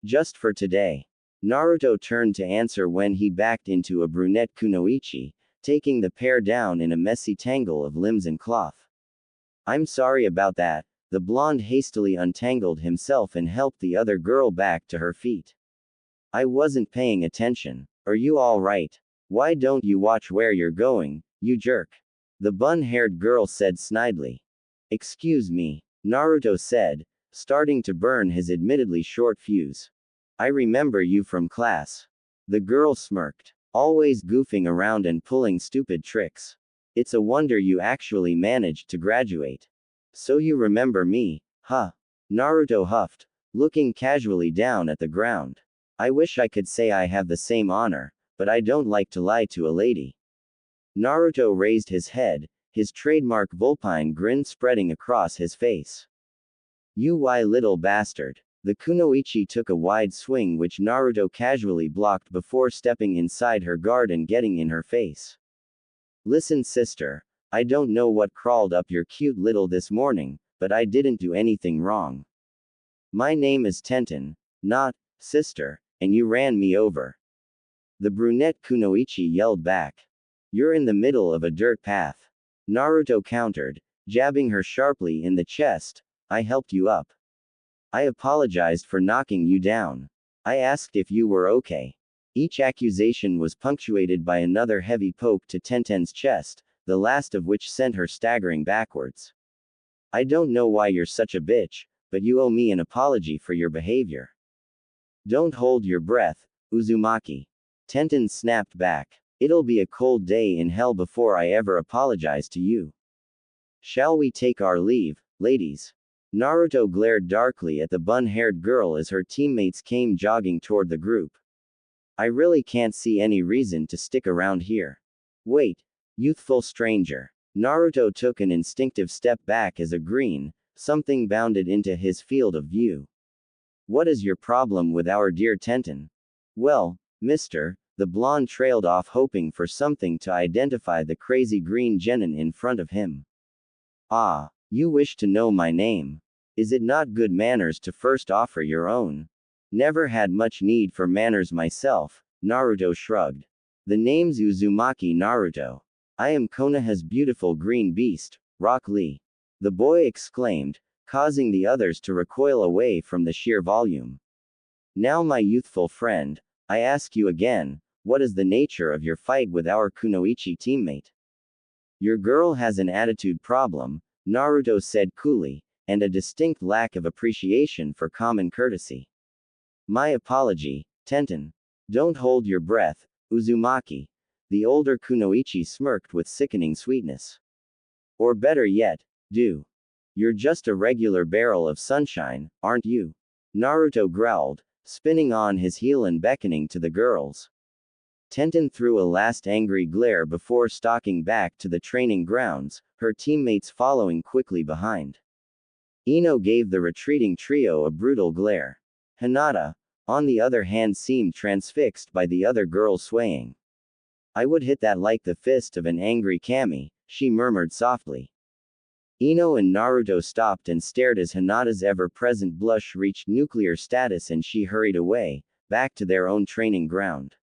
Just for today. Naruto turned to answer when he backed into a brunette kunoichi, taking the pair down in a messy tangle of limbs and cloth. I'm sorry about that, the blonde hastily untangled himself and helped the other girl back to her feet. I wasn't paying attention. Are you all right? Why don't you watch where you're going, you jerk? The bun-haired girl said snidely. Excuse me, Naruto said, starting to burn his admittedly short fuse. I remember you from class. The girl smirked. Always goofing around and pulling stupid tricks. It's a wonder you actually managed to graduate. So you remember me, huh? Naruto huffed, looking casually down at the ground. I wish I could say I have the same honor, but I don't like to lie to a lady. Naruto raised his head, his trademark vulpine grin spreading across his face. You little bastard. The kunoichi took a wide swing which Naruto casually blocked before stepping inside her guard and getting in her face. Listen sister, I don't know what crawled up your cute little this morning, but I didn't do anything wrong. My name is Tenten, not, sister, and you ran me over. The brunette kunoichi yelled back. You're in the middle of a dirt path. Naruto countered, jabbing her sharply in the chest. I helped you up. I apologized for knocking you down. I asked if you were okay. Each accusation was punctuated by another heavy poke to Tenten's chest, the last of which sent her staggering backwards. I don't know why you're such a bitch, but you owe me an apology for your behavior. Don't hold your breath, Uzumaki. Tenten snapped back. It'll be a cold day in hell before I ever apologize to you. Shall we take our leave, ladies? Naruto glared darkly at the bun-haired girl as her teammates came jogging toward the group. I really can't see any reason to stick around here. Wait, youthful stranger. Naruto took an instinctive step back as a green, something bounded into his field of view. What is your problem with our dear Tenten? Well, mister, the blonde trailed off hoping for something to identify the crazy green genin in front of him. Ah. You wish to know my name. Is it not good manners to first offer your own? Never had much need for manners myself, Naruto shrugged. The name's Uzumaki Naruto. I am Konoha's beautiful green beast, Rock Lee. The boy exclaimed, causing the others to recoil away from the sheer volume. Now my youthful friend, I ask you again, what is the nature of your fight with our kunoichi teammate? Your girl has an attitude problem, Naruto said coolly, and a distinct lack of appreciation for common courtesy. My apology, Tenten. Don't hold your breath, Uzumaki. The older Kunoichi smirked with sickening sweetness. Or better yet, you're just a regular barrel of sunshine, aren't you? Naruto growled, spinning on his heel and beckoning to the girls. Tenten threw a last angry glare before stalking back to the training grounds, her teammates following quickly behind. Ino gave the retreating trio a brutal glare. Hinata, on the other hand, seemed transfixed by the other girl swaying. I would hit that like the fist of an angry kami, she murmured softly. Ino and Naruto stopped and stared as Hinata's ever-present blush reached nuclear status and she hurried away, back to their own training ground.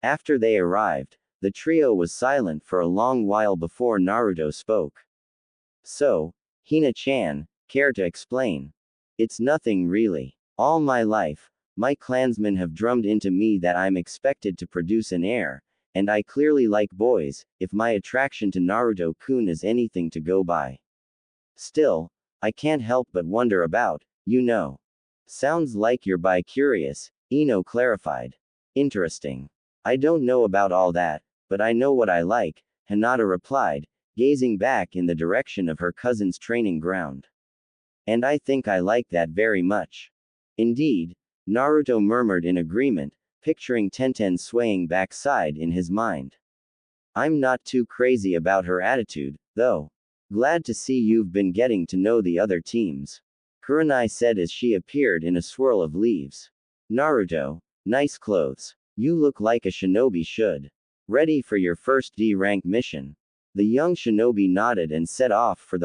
After they arrived, the trio was silent for a long while before Naruto spoke. So, Hina-chan, care to explain? It's nothing really. All my life, my clansmen have drummed into me that I'm expected to produce an heir, and I clearly like boys, if my attraction to Naruto-kun is anything to go by. Still, I can't help but wonder about, Sounds like you're bi-curious, Ino clarified. Interesting. I don't know about all that, but I know what I like, Hinata replied, gazing back in the direction of her cousin's training ground. And I think I like that very much. Indeed, Naruto murmured in agreement, picturing Tenten swaying backside in his mind. I'm not too crazy about her attitude, though. Glad to see you've been getting to know the other teams. Kuenai said as she appeared in a swirl of leaves. Naruto, nice clothes. You look like a shinobi should. Ready for your first D-rank mission. The young shinobi nodded and set off for the